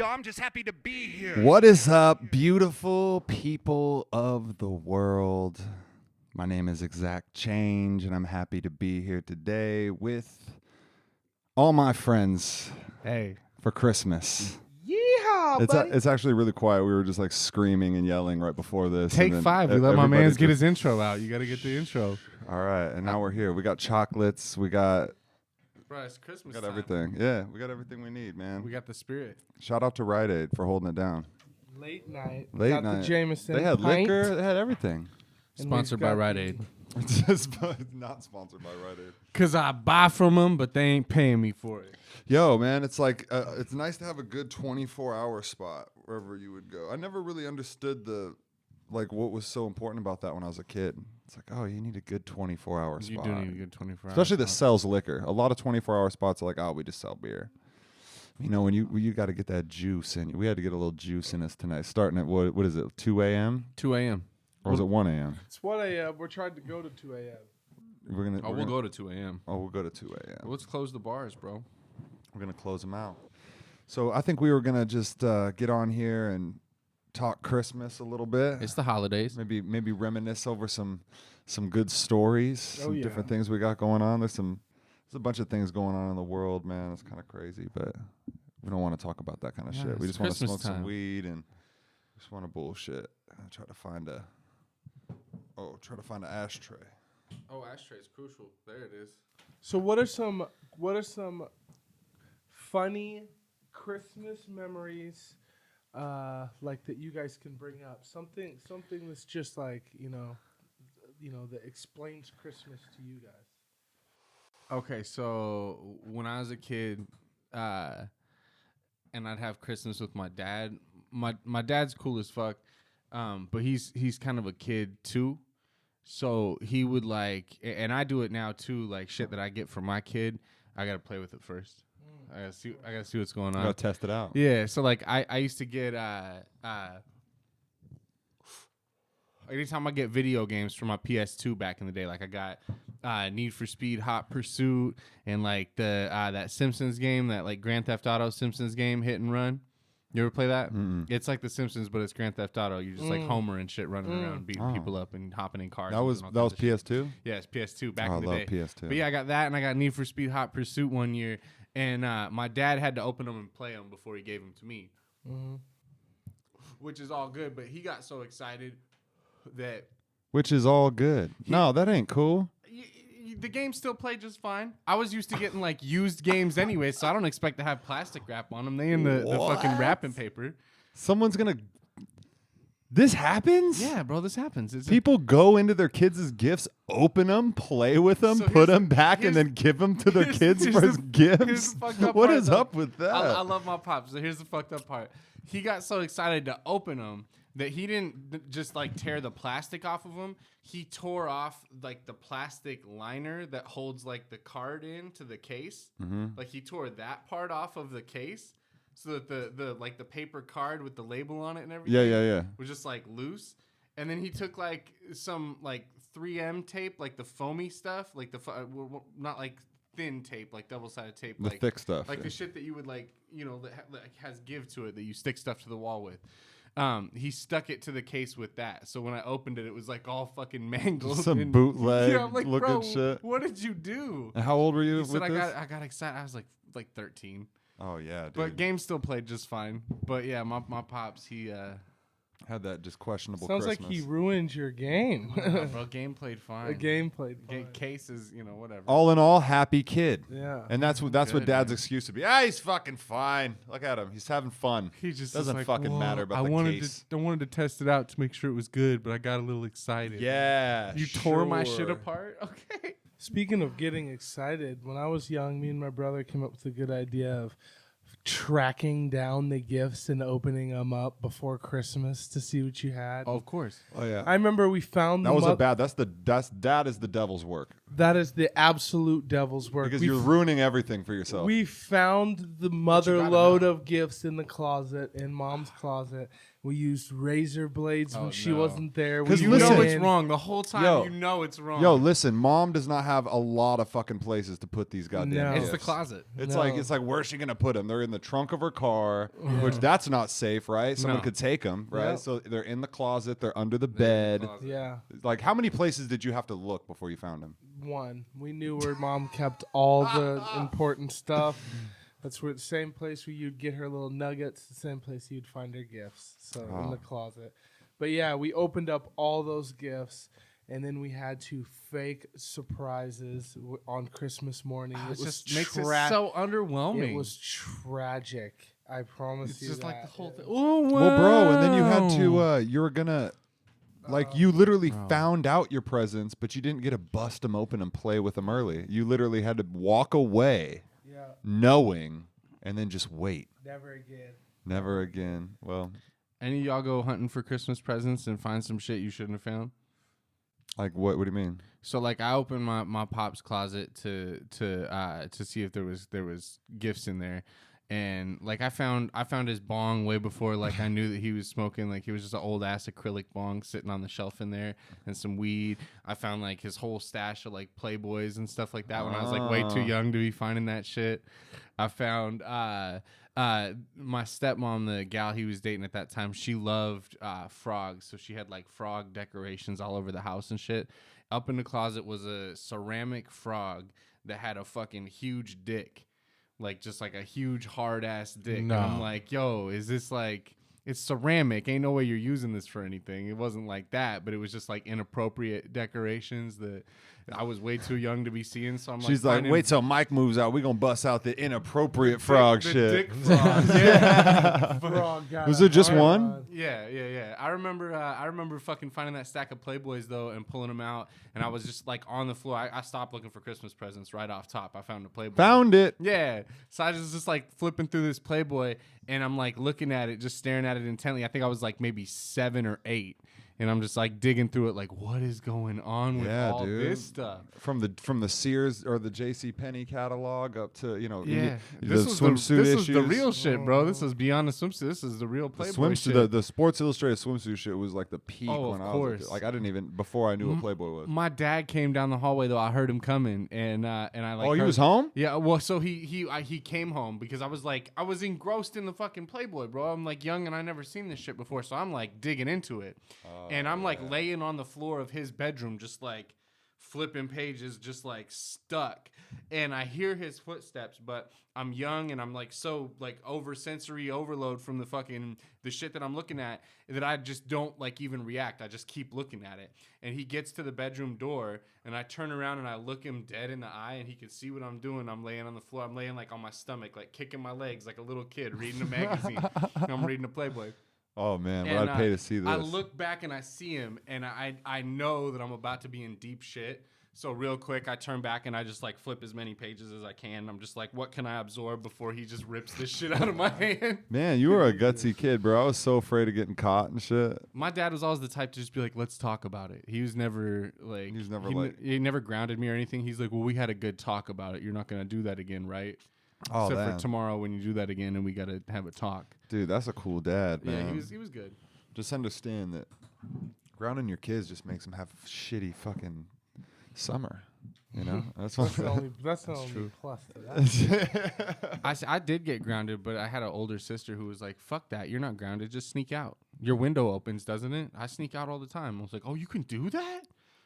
I'm just happy to be here. What is up, beautiful people of the world? My name is Exact Change, and I'm happy to be here today with all my friends. Hey, for Christmas. Yeehaw, buddy. It's actually really quiet. We were just like screaming and yelling right before this. Take 5. We let my man get his intro out. You got to get the intro. All right, and now we're here. We got chocolates. We got. Bro, it's Christmas. We got everything. Yeah, we got everything we need, man. We got the spirit. Shout out to Rite Aid for holding it down. Late night. Got the Jameson. They had pint. liquor. They had everything. Sponsored by Rite Aid. It's not sponsored by Rite Aid. Because I buy from them, but they ain't paying me for it. Yo, man, it's like it's nice to have a good 24-hour spot wherever you would go. I never really understood what was so important about that when I was a kid. It's like, oh, you need a good 24-hour spot. You do need a good 24-hour Especially spot. that sells liquor. A lot of 24-hour spots are like, oh, we just sell beer. You know, when you got to get that juice in you. We had to get a little juice in us tonight. Starting at, what is it, 2 a.m.? 2 a.m. Or was it 1 a.m.? It's 1 a.m. We're trying to go to 2 a.m. We'll go to 2 a.m. Oh, we'll go to 2 a.m. Let's close the bars, bro. We're going to close them out. So I think we were going to just get on here and talk Christmas a little bit. It's the holidays. Maybe reminisce over some good stories, some different things we got going on. There's a bunch of things going on in the world, man. It's kind of crazy, but we don't want to talk about that kind of shit. We just want to smoke some weed and just want to bullshit. Try to find an ashtray. Oh, ashtray is crucial. There it is. So what are some funny Christmas memories like that you guys can bring up? Something that's just like, you know that explains Christmas to you guys. Okay, so when I was a kid, and I'd have Christmas with my dad. My dad's cool as fuck, but he's kind of a kid too. So he would like, and I do it now too. Like shit that I get from my kid, I gotta play with it first. I gotta see what's going on. Gotta test it out. Yeah. So like I used to get anytime I get video games for my PS2 back in the day, like I got Need for Speed Hot Pursuit and like the that Simpsons game, that like Grand Theft Auto Simpsons game, Hit and Run. You ever play that? Mm-mm. It's like The Simpsons, but it's Grand Theft Auto. You just like Homer and shit running around, beating people up and hopping in cars. That was PS2? Yeah, it's PS2 back in the I day. love PS2. But yeah, I got that, and I got Need for Speed Hot Pursuit one year, and my dad had to open them and play them before he gave them to me, which is all good. But he got so excited that... Which is all good. No, that ain't cool. The game still played just fine. I was used to getting like used games anyway, so I don't expect to have plastic wrap on them. They in the fucking wrapping paper. Someone's gonna. This happens? Yeah, bro, this happens. People go into their kids' gifts, open them, play with them, So put them back, and then give them to their kids for as gifts. What is up with that? I love my pops. So here's the fucked up part. He got so excited to open them that he didn't just like tear the plastic off of them. He tore off like the plastic liner that holds like the card into the case. Like he tore that part off of the case so that the like the paper card with the label on it and everything yeah. was just like loose. And then he took like some like 3M tape, like the foamy stuff, like not like thin tape, like double-sided tape, the like thick stuff, like the shit that you would like, you know, that has give to it, that you stick stuff to the wall with. He stuck it to the case with that. So when I opened it, it was like all fucking mangled. Some bootleg I'm like, looking bro, shit. What did you do? And how old were you He with said this? I got excited. I was like 13. Oh yeah, dude. But game still played just fine. But yeah, my pops, he had that just questionable Sounds Christmas. like he ruined your game. nah, bro, game played fine. The game played fine. Cases, you know, whatever. All in all, happy kid. Yeah. And that's what Good, Dad's man. excuse to be. He's fucking fine. Look at him. He's having fun. He just doesn't like, fucking matter about I the wanted case. I wanted to test it out to make sure it was good, but I got a little excited. Yeah. You tore my shit sure. apart? Okay. Speaking of getting excited, when I was young, me and my brother came up with a good idea of tracking down the gifts and opening them up before Christmas to see what you had. Oh, of course. Oh yeah. I remember we found That was a bad. That is the devil's work. That is the absolute devil's work. Because you're ruining everything for yourself. We found the mother load of gifts in the closet, in Mom's closet. We used razor blades when she wasn't there. Because you know it's wrong the whole time. You know it's wrong. Yo, listen, Mom does not have a lot of fucking places to put these goddamn gifts. It's the closet. It's like where's she gonna put them? They're in the trunk of her car, which that's not safe, right? Someone could take them, right? Yep. So they're in the closet. They're under the bed. Yeah. Like, how many places did you have to look before you found them? One. We knew where Mom kept all the important stuff. That's where the same place where you'd get her little nuggets, the same place you'd find her gifts. So in the closet. But yeah, we opened up all those gifts, and then we had to fake surprises on Christmas morning. It just makes it so underwhelming. It was tragic. I promise you. It's just like the whole thing. Oh, wow. Well, bro, and then you had to. You were gonna. Like, you literally found out your presents, but you didn't get to bust them open and play with them early. You literally had to walk away knowing and then just wait. Never again. Never again. Well, any of y'all go hunting for Christmas presents and find some shit you shouldn't have found? Like, what do you mean? So, like, I opened my pop's closet to see if there was gifts in there. And like I found his bong way before like I knew that he was smoking. Like, he was just an old ass acrylic bong sitting on the shelf in there, and some weed. I found like his whole stash of like Playboys and stuff like that when I was like way too young to be finding that shit. I found my stepmom, the gal he was dating at that time, she loved frogs, so she had like frog decorations all over the house and shit. Up in the closet was a ceramic frog that had a fucking huge dick. Like, just like a huge hard ass dick. No. And I'm like, yo, is this like, it's ceramic. Ain't no way you're using this for anything. It wasn't like that, but it was just like inappropriate decorations that I was way too young to be seeing. So she's like, wait till Mike moves out. We're going to bust out the inappropriate frog shit. Dick frog. Yeah. Frog. Was it just one? Yeah. I remember fucking finding that stack of Playboys though and pulling them out. And I was just like on the floor. I stopped looking for Christmas presents right off top. I found a Playboy. Found it. Yeah. So I was just like flipping through this Playboy and I'm like looking at it, just staring at it intently. I think I was like maybe 7 or 8. And I'm just like digging through it, like, what is going on with all this stuff? From the Sears or the J.C. Penney catalog up to the swimsuit this issues. Is the real shit, bro. This is beyond the swimsuit. This is the real Playboy shit. The Sports Illustrated swimsuit shit was like the peak when I was like, I didn't even before I knew what Playboy was. My dad came down the hallway though. I heard him coming, and I like. Oh, he was home? Yeah. Well, so he came home because I was engrossed in the fucking Playboy, bro. I'm like young and I never seen this shit before, so I'm like digging into it. And I'm like laying on the floor of his bedroom, just like flipping pages, just like stuck. And I hear his footsteps, but I'm young and I'm like so like over sensory overload from the shit that I'm looking at that I just don't like even react. I just keep looking at it. And he gets to the bedroom door and I turn around and I look him dead in the eye and he can see what I'm doing. I'm laying on the floor. I'm laying like on my stomach, like kicking my legs like a little kid reading a magazine. And I'm reading a Playboy. Oh, man, but I'd pay to see this. I look back and I see him, and I know that I'm about to be in deep shit. So real quick, I turn back and I just like flip as many pages as I can. I'm just like, what can I absorb before he just rips this shit out of my hand? Man, you were a gutsy kid, bro. I was so afraid of getting caught and shit. My dad was always the type to just be like, let's talk about it. He was never like, he never grounded me or anything. He's like, well, we had a good talk about it. You're not going to do that again, right? Oh, except for tomorrow when you do that again and we got to have a talk. Dude, that's a cool dad, man. Yeah, he was good. Just understand that grounding your kids just makes them have shitty fucking summer. You know? That's the only plus to that. I did get grounded, but I had an older sister who was like, fuck that. You're not grounded. Just sneak out. Your window opens, doesn't it? I sneak out all the time. I was like, oh, you can do that?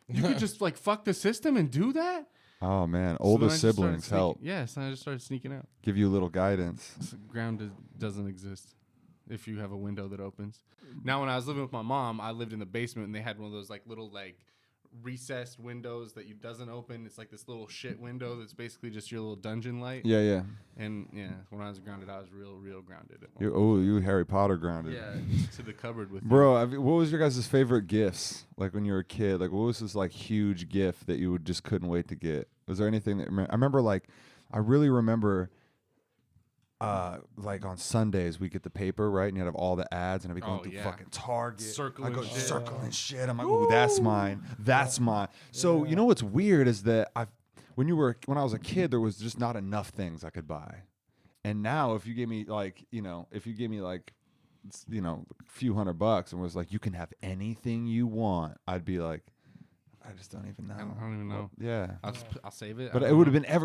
You could just like fuck the system and do that? Oh, man. Older siblings help. Yes, and I just started sneaking out. Give you a little guidance. Ground doesn't exist if you have a window that opens. Now, when I was living with my mom, I lived in the basement, and they had one of those like little like recessed windows that doesn't open. It's like this little shit window that's basically just your little dungeon light. Yeah. And yeah, when I was grounded, I was real grounded. You Harry Potter grounded. Yeah, to the cupboard with Bro, what was your guys' favorite gifts? Like when you were a kid, like what was this like huge gift that you just couldn't wait to get? Was there anything that I remember? Like, I really remember like on Sundays we get the paper, right, and you have all the ads, and I'd be going through yeah. fucking Target, Circling I go shit. circling shit. I'm like, ooh, that's mine, that's mine. So you know what's weird is that when I was a kid, there was just not enough things I could buy, and now if you give me like a few $100 and was like, you can have anything you want, I'd be like, I just don't even know. I don't even know. Yeah. I'll save it. But it would have been I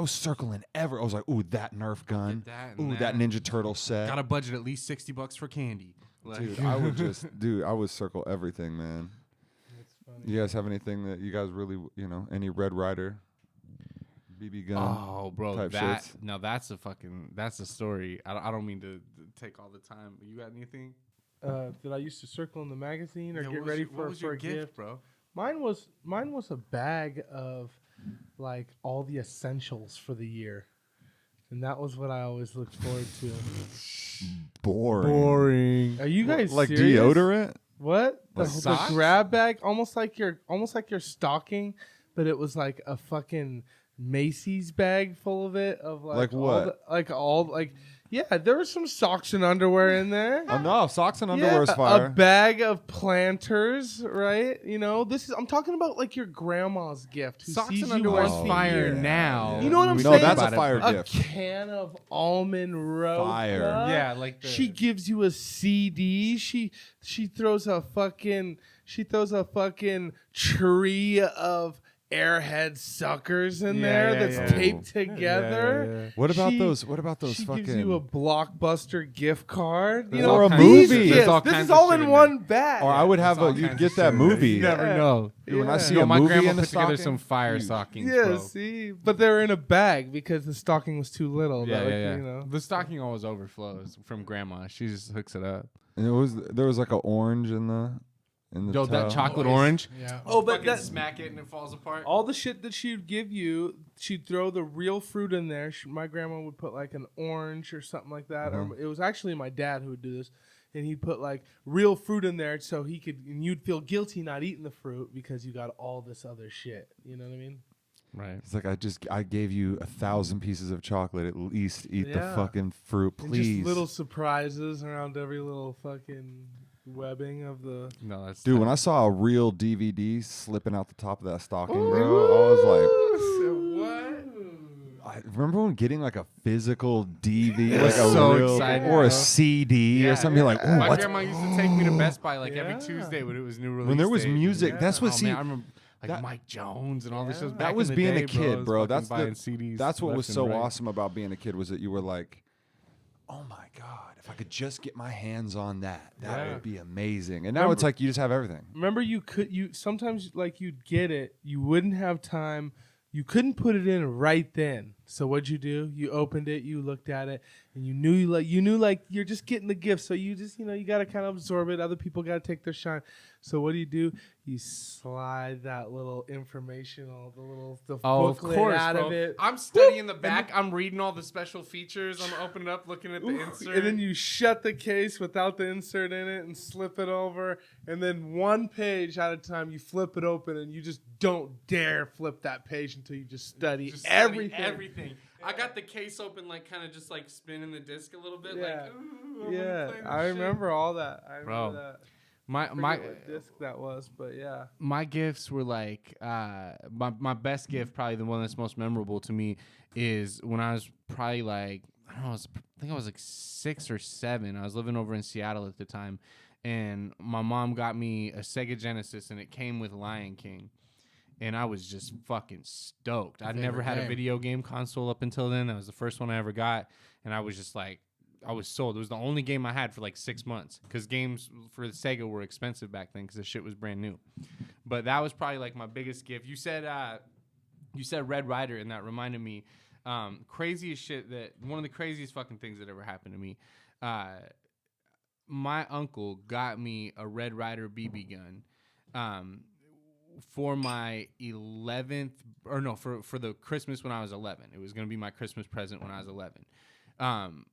was circling ever. I was like, ooh, that Nerf gun. That Ninja Turtle set. Got to budget at least $60 for candy. Like, Dude, I would circle everything, man. That's funny. You guys have anything that you guys really, any Red Ryder, BB gun? Oh, bro, type that shits? now that's a story. I don't mean to take all the time. You got anything? That I used to circle in the magazine or Yeah, get ready for your a gift, bro? Mine was a bag of like all the essentials for the year, and that was what I always looked forward to. Boring. Are you guys like serious? deodorant? What the socks? grab bag? Almost like your stocking, but it was like a fucking Macy's bag full of it. Of Like what? Yeah, there was some socks and underwear in there. Oh no, socks and underwear is Yeah, fire. a bag of planters, right? I'm talking about like your grandma's gift. Who Socks sees and you underwear is once a fire year. now. You know what I'm We saying? No, that's a about it. fire A gift. can of almond rope. Fire. Yeah, like the, She gives you a CD. She throws a fucking tree of Airhead suckers in there that's taped together. What about She- those? What about those She fucking? gives you a Blockbuster gift card. There's Or all a kinds of movie. shit. This There's all This kinds is of all shit in there. one bag. or I would have all you'd kinds get of that shit. movie. You never know. Dude, when I see Yo, a my movie grandma in the put together stocking, some fire huge. stockings, Yeah, bro. see, but they're in a bag because the stocking was too little. Yeah, Like, yeah. You know. The stocking always overflows from grandma. She just hooks it up. And there was like an orange in the Yo, that towel. chocolate orange. Yeah. Oh, but Fucking that smack it and it falls apart. all the shit that she'd give you, she'd throw the real fruit in there. My grandma would put like an orange or something like that. Or it was actually my dad who would do this, and he'd put like real fruit in there so he could, and you'd feel guilty not eating the fruit because you got all this other shit. You know what I mean? Right. It's like I gave you 1,000 pieces of chocolate. At least eat the Yeah. fucking fruit, And please. just little surprises around every little fucking webbing of the. No, that's Dude, when I saw a real DVD slipping out the top of that stocking, bro, I was like, I remember when getting like a physical DVD, Yeah. like a So real, excited, or a bro. CD or something. You're like, ooh, my what's grandma used to take me to Best Buy like Yeah. every Tuesday when it was new release. when there was day. music? That's what. Oh, see, man, I remember like that- Mike Jones and all this shit. That Back was in the being day, a kid, bro. I was That's fucking the- buying CDs. that's what left was and so right. awesome about being a kid was that you were like, oh my god, if I could just get my hands on that Yeah. would be amazing. And now it's like you just have everything. Remember, you sometimes like you'd get it, you wouldn't have time, you couldn't put it in right then. So what'd you do? You opened it, you looked at it, and you knew you're just getting the gift. So you just you got to kind of absorb it. Other people got to take their shine. So what do? You slide that little informational, the Oh, of booklet course, out bro. of it. I'm studying the back. I'm reading all the special features. I'm opening up, looking at the insert. And then you shut the case without the insert in it and slip it over. And then one page at a time, you flip it open and you just don't dare flip that page until you just study Just everything. Everything. I got the case open, like kind of just like spinning the disc a little bit. Yeah. Like, ooh, I Yeah, wanna play this I shit. remember all that. I Bro, remember that. My I forget what disc that was, but yeah. my gifts were like my best gift, probably the one that's most memorable to me, is when I was probably like I think I was like 6 or 7. I was living over in Seattle at the time, and my mom got me a Sega Genesis, and it came with Lion King. And I was just fucking stoked. I'd never had a video game console up until then. That was the first one I ever got. And I was just like, I was sold. It was the only game I had for like 6 months. Because games for the Sega were expensive back then because the shit was brand new. But that was probably like my biggest gift. You said Red Ryder, and that reminded me, craziest shit that, one of the craziest fucking things that ever happened to me. My uncle got me a Red Ryder BB gun. For my 11th, or no, for the Christmas when I was 11. It was going to be my Christmas present when I was 11.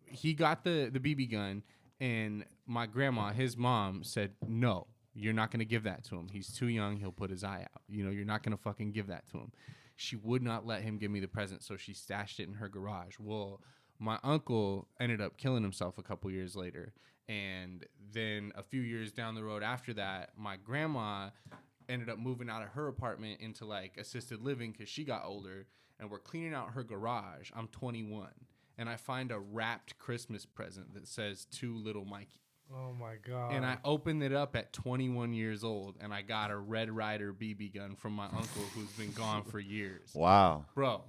He got the BB gun, and my grandma, his mom, said, no, you're not going to give that to him. He's too young. He'll put his eye out. You're not going to fucking give that to him. She would not let him give me the present, so she stashed it in her garage. Well, My uncle ended up killing himself a couple years later. And then a few years down the road after that, my grandma ended up moving out of her apartment into like assisted living because she got older. And we're cleaning out her garage. I'm 21. And I find a wrapped Christmas present that says "To Little Mikey." Oh my God. And I opened it up at 21 years old, and I got a Red Ryder BB gun from my uncle who's been gone for years. Wow. Bro,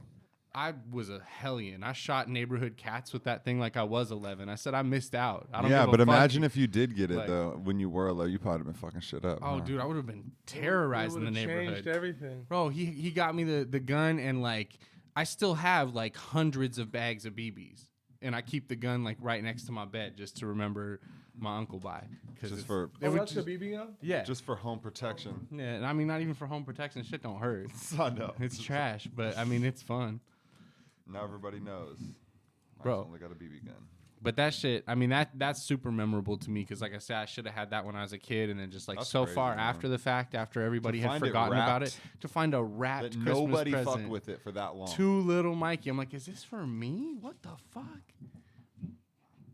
I was a hellion. I shot neighborhood cats with that thing like I was 11. I said I missed out. I don't Yeah, give a but fuck. imagine if you did get it, Like- though, when you were 11, you probably would have been fucking shit up. Oh, huh? dude, I would have been terrorizing the neighborhood. Changed everything. Bro, he got me the gun, and like I still have like hundreds of bags of BBs, and I keep the gun like right next to my bed just to remember my uncle by. Just for That's a BB gun? yeah, just for home protection. yeah. And I mean, not even for home protection. Shit don't hurt. I know. It's trash, but I mean, it's fun. Now everybody knows. Bro. Mine's only got a BB gun. But that shit, I mean, that's super memorable to me because, like I said, I should have had that when I was a kid, and then just like That's so crazy, far man. after the fact, after everybody had find it forgotten about wrapped, it, to find a wrapped That Christmas nobody present fucked with it for that long. to little Mikey. I'm like, is this for me? What the fuck?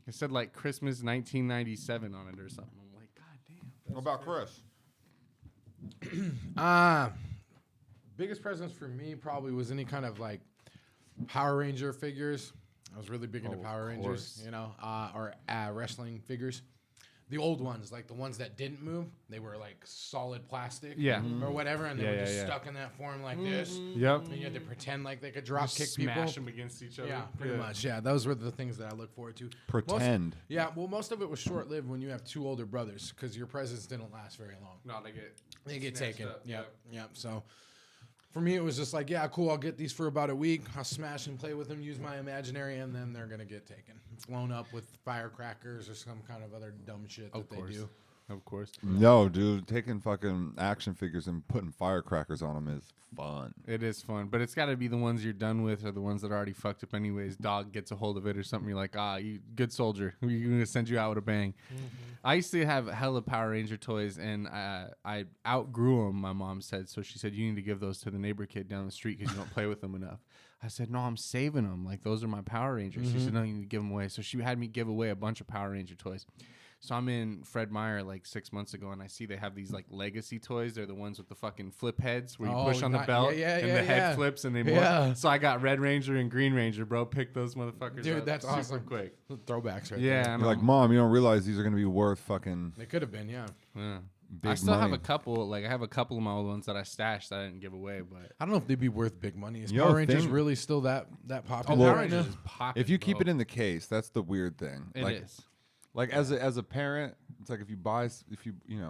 It said like Christmas 1997 on it or something. I'm like, god damn. What about Chris? Biggest presents for me probably was any kind of like Power Ranger figures. I was really big into Power Rangers, you know, or wrestling figures. The old ones, like the ones that didn't move, they were like solid plastic, or whatever, and they were just stuck in that form like this. Yep. And you had to pretend like they could drop kick Smash people. them against each other. Yeah, pretty much. Yeah, those were the things that I look forward to. Pretend. Most of it was short lived when you have two older brothers because your presents didn't last very long. No, they get They get taken. up, Yep. So for me, it was just like, yeah, cool. I'll get these for about a week. I'll smash and play with them, use my imaginary, and then they're gonna get taken, blown up with firecrackers or some kind of other dumb shit that they do. Of course. No, dude, taking fucking action figures and putting firecrackers on them is fun. It is fun, but it's got to be the ones you're done with or the ones that are already fucked up anyways. Dog gets a hold of it or something. You're like, you good soldier. We're going to send you out with a bang. I used to have hella Power Ranger toys, and I outgrew them, my mom said. So she said, you need to give those to the neighbor kid down the street because you don't play with them enough. I said, no, I'm saving them. Like, those are my Power Rangers. She said, no, you need to give them away. So she had me give away a bunch of Power Ranger toys. So I'm in Fred Meyer like 6 months ago, and I see they have these like legacy toys. They're the ones with the fucking flip heads where you push on the belt and the head flips and they move. Yeah. So I got Red Ranger and Green Ranger, bro. Pick those motherfuckers Dude, up that's super awesome. quick. Throwbacks right Yeah, there. I You're like, Mom, you don't realize these are going to be worth fucking They could have been, yeah. yeah. big I still have money. a couple. Like I have a couple of my old ones that I stashed that I didn't give away, but I don't know if they'd be worth big money. Is Yo, Power Rangers thing- really still that popular Power right now? Rangers is popping. If you keep bro. it in the case, that's the weird thing. It like, is. Like as a parent, it's like if you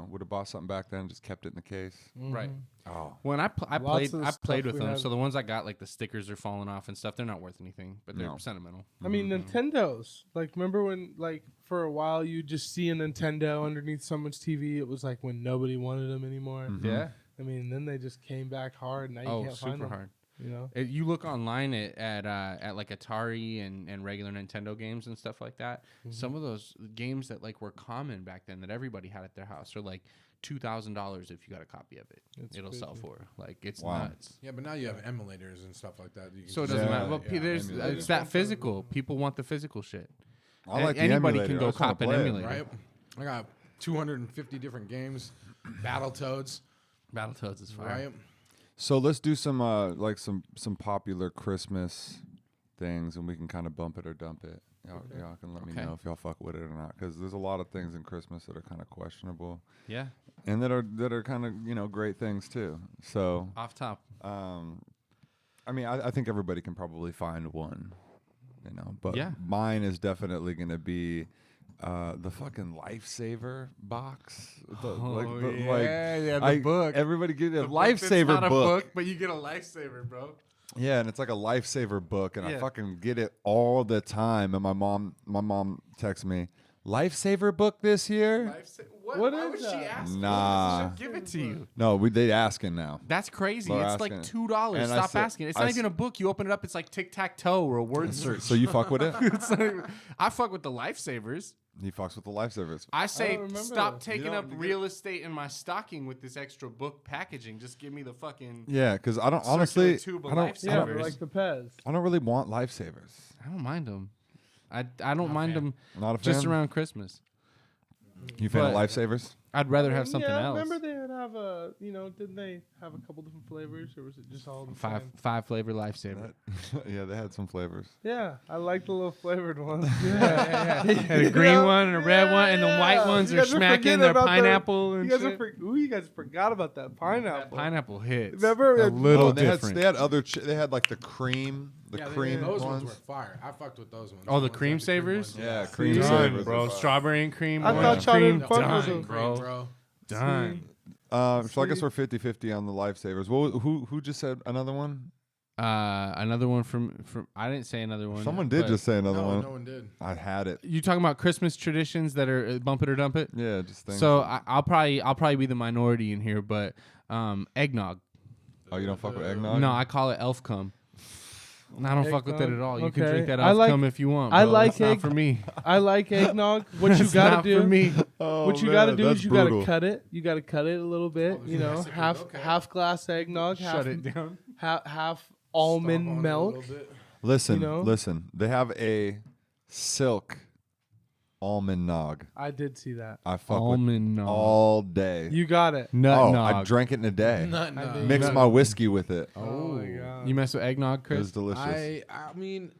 would have bought something back then and just kept it in the case. Right. Oh, When I Lots of the played stuff with we them. had- So the ones I got, like the stickers are falling off and stuff. They're not worth anything, but they're No. sentimental. I mean, Nintendos. Like, remember when, like, for a while you just see a Nintendo underneath someone's TV? It was like when nobody wanted them anymore. Yeah. I mean, then they just came back hard. Now you Oh, can't find super them. hard. You know? You look online at like Atari and regular Nintendo games and stuff like that. Some of those games that like were common back then that everybody had at their house are like $2,000 if you got a copy of it. It's It'll sell crazy. for like it's Wow. nuts. Yeah, but now you have emulators and stuff like that. You can So it just- doesn't Yeah, matter. Well, yeah, there's emulators. it's that physical. People want the physical shit. I like the Anybody emulator. can I go just wanna cop an play it. emulator. Right? I got 250 different games. Battletoads, Battletoads is fire. right? So let's do some some popular Christmas things, and we can kind of bump it or dump it. Y'all can let me Okay. know if y'all fuck with it or not, because there's a lot of things in Christmas that are kind of questionable, Yeah. and that are kind of great things too. So Off top. I mean, I think everybody can probably find one, but Yeah. mine is definitely gonna be the fucking Lifesaver box. the book. Everybody get a It's Lifesaver not a book. but you get a lifesaver, bro. Yeah, and it's like a Lifesaver book, and I Yeah. fucking get it all the time. And my mom texts me, "Lifesaver book this year?" What What why is would she that? ask? Nah. She should give it to you. No, they asking now. That's crazy. They're It's like asking. $2. And I Stop said- asking. It's I not s- even a book. You open it up, it's like tic-tac-toe or a word search. So you fuck with it? It's not even- I fuck with the lifesavers. He fucks with the Lifesavers. I say remember stop that. taking You up don't- real estate in my stocking with this extra book packaging. Just give me the fucking. Yeah, because I don't Circular honestly, tube of I don't, I Lifesavers. Yeah, don't, like the Pez. I don't really want Lifesavers. I don't mind them. I don't mind them Not a fan. just around Christmas. You fan of But- Lifesavers? I'd rather have something else. Remember they would have didn't they have a couple different flavors, or was it just all the same? Five flavor Lifesaver. Yeah, they had some flavors. Yeah, I like the little flavored ones. Yeah. And a green one and a red one, and the white ones You are guys smacking forgetting their about pineapple and You guys shit. you guys forgot about that pineapple. That pineapple hits. Remember a it- little they had different. they had other they had like the cream Those ones ones. were fire. I fucked with those ones. Oh, the ones cream that had savers? ones. Yeah, cream Done, savers, bro. are fire. Strawberry and cream. I orange thought y'all cream. didn't fuck with Done, them. bro. Done. So I guess we're 50-50 on the Lifesavers. Who just said another one? Another one from I didn't say another one. Someone did but just say another No, one. no one did. I had it. You talking about Christmas traditions that are bump it or dump it? Yeah, just things. So I'll probably be the minority in here, but eggnog. Oh, you don't fuck with eggnog? No, I call it elf cum. And I don't fuck with it Eggnog, at all. You can okay. drink that I elf like- cum if you want. I bro. like It's not egg- for me. I like eggnog. What you It's gotta not do? for me. Oh, What you man, gotta do that's is you brutal. gotta cut it. You gotta cut it a little bit. Oh, You there's a know, recipe, half okay. half glass eggnog, Shut it down. half Stomp almond on it a milk. little bit. Listen, You know? listen. They have a silk almond nog. I did see that. I fuck with Almond nog. all day. You got it. Nut oh, nog. I drank it in a day. Nut, I no. think- Mixed my whiskey with it. Oh my god. You mess with eggnog, It Chris? was delicious. I mean,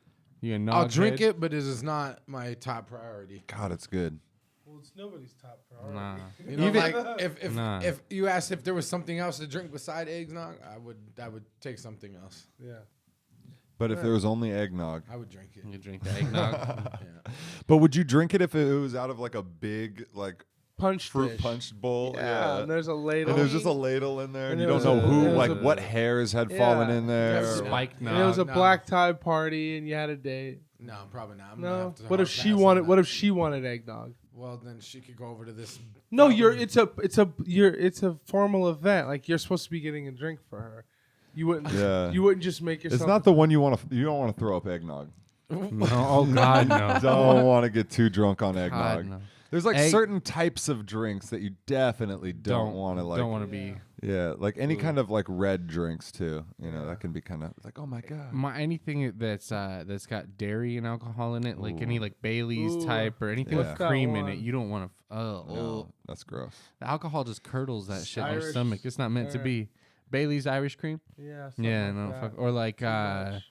You a I'll nog drink head? it, but it is not my top priority. God, it's good. Well, it's nobody's top priority. Nah. You know, Even- like if Nah. if you asked if there was something else to drink beside eggnog, I would take something else. Yeah. But if there was only eggnog. I would drink it. You drink the eggnog. Yeah. But would you drink it if it was out of like a big like Punch fruit dish. punch bowl? Yeah. And there's a ladle. And there's just a ladle in there, and And you it don't was know a- who, it was like, a- what hairs had fallen Yeah. in there. Yeah, or- Spiked and it was a No. black tie party, and you had a date. No, probably not. I'm gonna No. have to What if hard she pass on wanted? that. What if she wanted eggnog? Well, then she could go over to this. No, fountain. it's a formal event. Like you're supposed to be getting a drink for her. You wouldn't. Yeah. You wouldn't just make yourself. It's not the one you want to. You don't want to throw up eggnog. No, oh God, no. Don't want to get too drunk on God, eggnog. no. There's like Egg- certain types of drinks that you definitely don't want to like. Don't want to be. Yeah, like any kind of like red drinks too. You know, that can be kind of like, oh my god. Anything that's got dairy and alcohol in it, like any like Bailey's Ooh. type or anything What's with that cream in one? it, you don't want to. No, that's gross. The alcohol just curdles that shit in your Irish- stomach. It's not meant to be. Bailey's Irish cream. Yeah. something Yeah, like no, that. fuck. Or like much.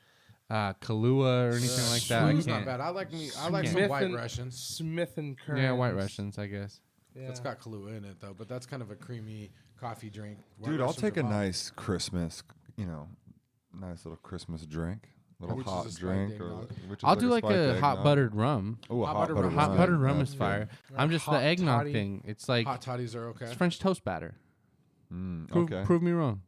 Kahlua or anything like that. I Sweet's not can't. bad. I like some Smith white and- Russians. Smith and Kearns. Yeah, White Russians, I guess. Yeah. It's got Kahlua in it though, but that's kind of a creamy coffee drink. White Dude, I'll Russians take are a bomb. nice Christmas, nice little Christmas drink, little Which is hot a spiked drink, or eggnog. which is I'll do like spiked a hot eggnog. buttered rum. Oh, a Hot hot buttered buttered rum. Hot rum. buttered rum Yeah. is fire. Yeah. I'm just the Hot eggnog toddy. thing. It's like Hot toddies are okay. it's French toast batter. Okay. Prove me wrong.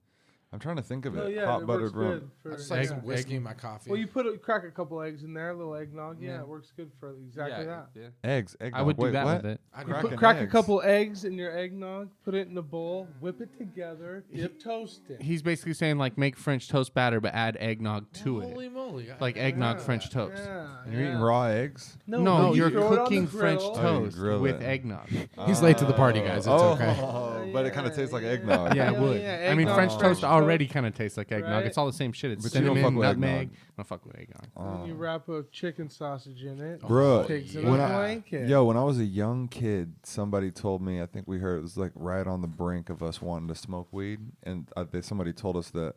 I'm trying to think of No, it. yeah, Hot it buttered works rum. good for- I just like Egg- some whiskey in my coffee. Well, you crack a couple eggs in there, a little eggnog. Yeah, it works good for exactly that. Eggs. Eggnog. I would do Wait, that what? with it. I'd Crack crack an Crack a eggs. couple eggs in your eggnog, put it in a bowl, whip it together, dip toast it. He's basically saying like make French toast batter, but add eggnog to Holy it, moly! like eggnog French toast. Yeah, And you're eating raw eggs? No, you're throw it on cooking the French grill. Oh, you toast grill with it. eggnog. He's late to the party, guys. It's okay. But it kind of tastes like eggnog. Yeah, it Yeah, would. yeah, I mean, eggnog, French French toast toast. already kind of tastes like eggnog. Right. It's all the same shit. It's But you don't cinnamon, fuck with nutmeg. eggnog. Don't fuck with eggnog. And you wrap a chicken sausage in it. Bro, Pigs in when a I, blanket. when I was a young kid, somebody told me, I think we heard it was like right on the brink of us wanting to smoke weed, and somebody told us that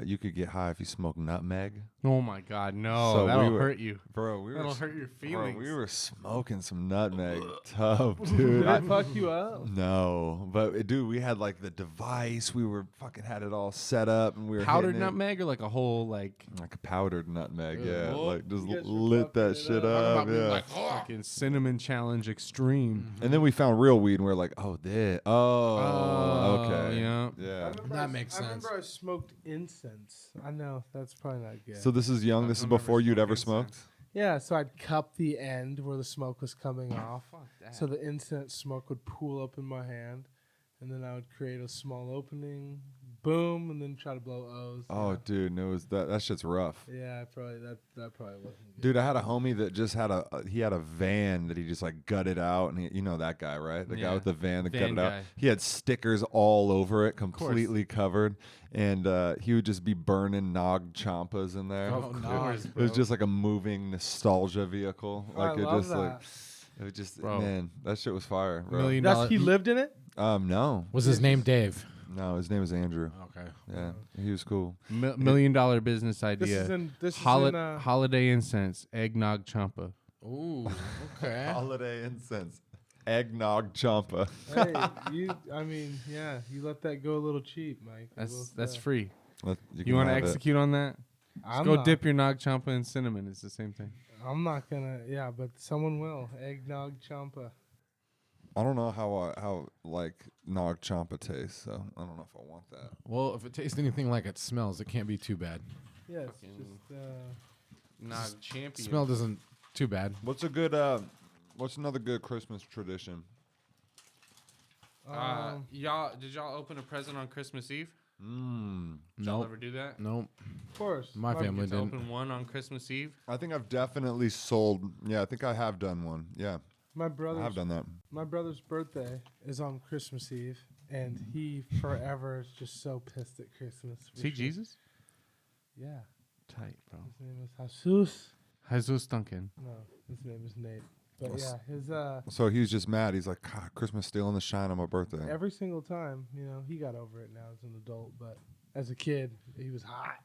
you could get high if you smoke nutmeg. Oh my God, no! So That'll we were- hurt you. Bro, we That'll hurt your feelings. we were smoking some nutmeg, tough, Did dude. it fuck you up? No, but dude, we had like the device. We were fucking had it all set up, and we were Powdered hitting it. nutmeg or like a whole like like a powdered nutmeg. Yeah, Oh, like just you guys were lit that fucking shit it up. up. Yeah. fucking cinnamon challenge extreme. And then we found real weed, and we were like, "Oh, this. Oh, okay. yeah. Yeah. That makes I sense. remember I smoked incense. I know that's probably not good. So this is young. This is I've never before you'd smoked ever incense. smoked. yeah, so I'd cup the end where the smoke was coming off, that. so the incense smoke would pool up in my hand, and then I would create a small opening, boom, and then try to blow O's. Oh, dude, no, that shit's rough. Yeah, probably that probably wasn't good. Dude, I had a homie that just had a van that he just like gutted out, and you know that guy, right? The guy with the van that gutted out. He had stickers all over it, completely covered, and he would just be burning Nog Champas in there. Oh, nice, it was just like a moving nostalgia vehicle. Like I it love just that. like it was just man, that shit was fire. Bro. $1 million. He lived in it? No. Was his name Dave? No, his name was Andrew. Okay. Yeah, he was cool. $1 million business idea. This is in Holiday Incense, eggnog champa. Ooh, okay. Holiday Incense, eggnog champa. Hey, you let that go a little cheap, Mike. That's free. You want want to execute on that? I'm Go not, dip your nog champa in cinnamon. It's the same thing. I'm not gonna. Yeah, but someone will. Eggnog champa. I don't know how like Nog Champa tastes, so I don't know if I want that. Well, if it tastes anything like it smells, it can't be too bad. Yeah, it's just. Nog champion. Smell doesn't too bad. What's another good Christmas tradition? Y'all, did y'all open a present on Christmas Eve? Did y'all ever do that? Nope. Of course. My family Did you didn't. open one on Christmas Eve? I think I've definitely sold. Yeah, I think I have done one. Yeah, My I brother's have done that. My brother's birthday is on Christmas Eve, and he forever is just so pissed at Christmas. See Jesus? Yeah. Tight, bro. His name is Jesus. Jesus Duncan. No, his name is Nate. But yeah, his So he was just mad. He's like, God, Christmas stealing the shine on my birthday. every single time, he got over it now as an adult, but as a kid, he was hot.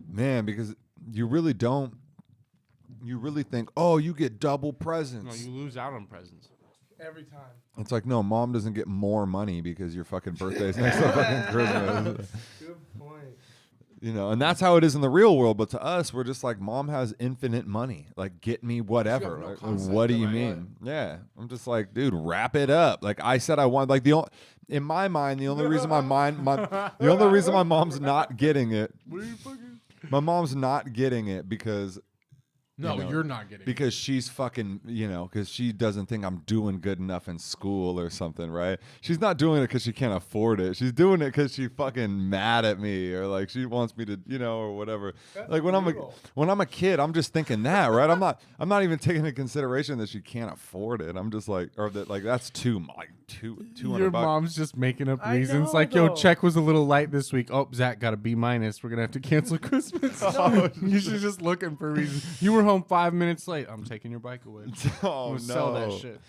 Man, because you really don't. You really think, oh, you get double No, presents. you lose out on presents. Every time. It's like, no, mom doesn't get more money because your fucking birthday's next to fucking Christmas. Good point. And that's how it is in the real world. But to us, we're just like, mom has infinite money. Like, get me whatever. no Like, concept what do of you like mean? Yeah. I'm just like, dude, wrap it up. Like I said, I want like in my mind, the only reason my mom's not getting it. My mom's not getting it because. No, you're not getting it. Because she's fucking, because she doesn't think I'm doing good enough in school or something, right? She's not doing it because she can't afford it. She's doing it because she fucking mad at me or like she wants me to, or whatever. That's like when I'm a kid, I'm just thinking that, right? I'm not even taking into consideration that she can't afford it. I'm just like, or that like that's $200. Your mom's just making up I reasons know, like, yo, though. check was a little light this week. Oh, Zach got a B-. We're gonna have to cancel Christmas. You should just looking for reasons. You were home 5 minutes late. I'm taking your bike away. Oh no, sell that shit.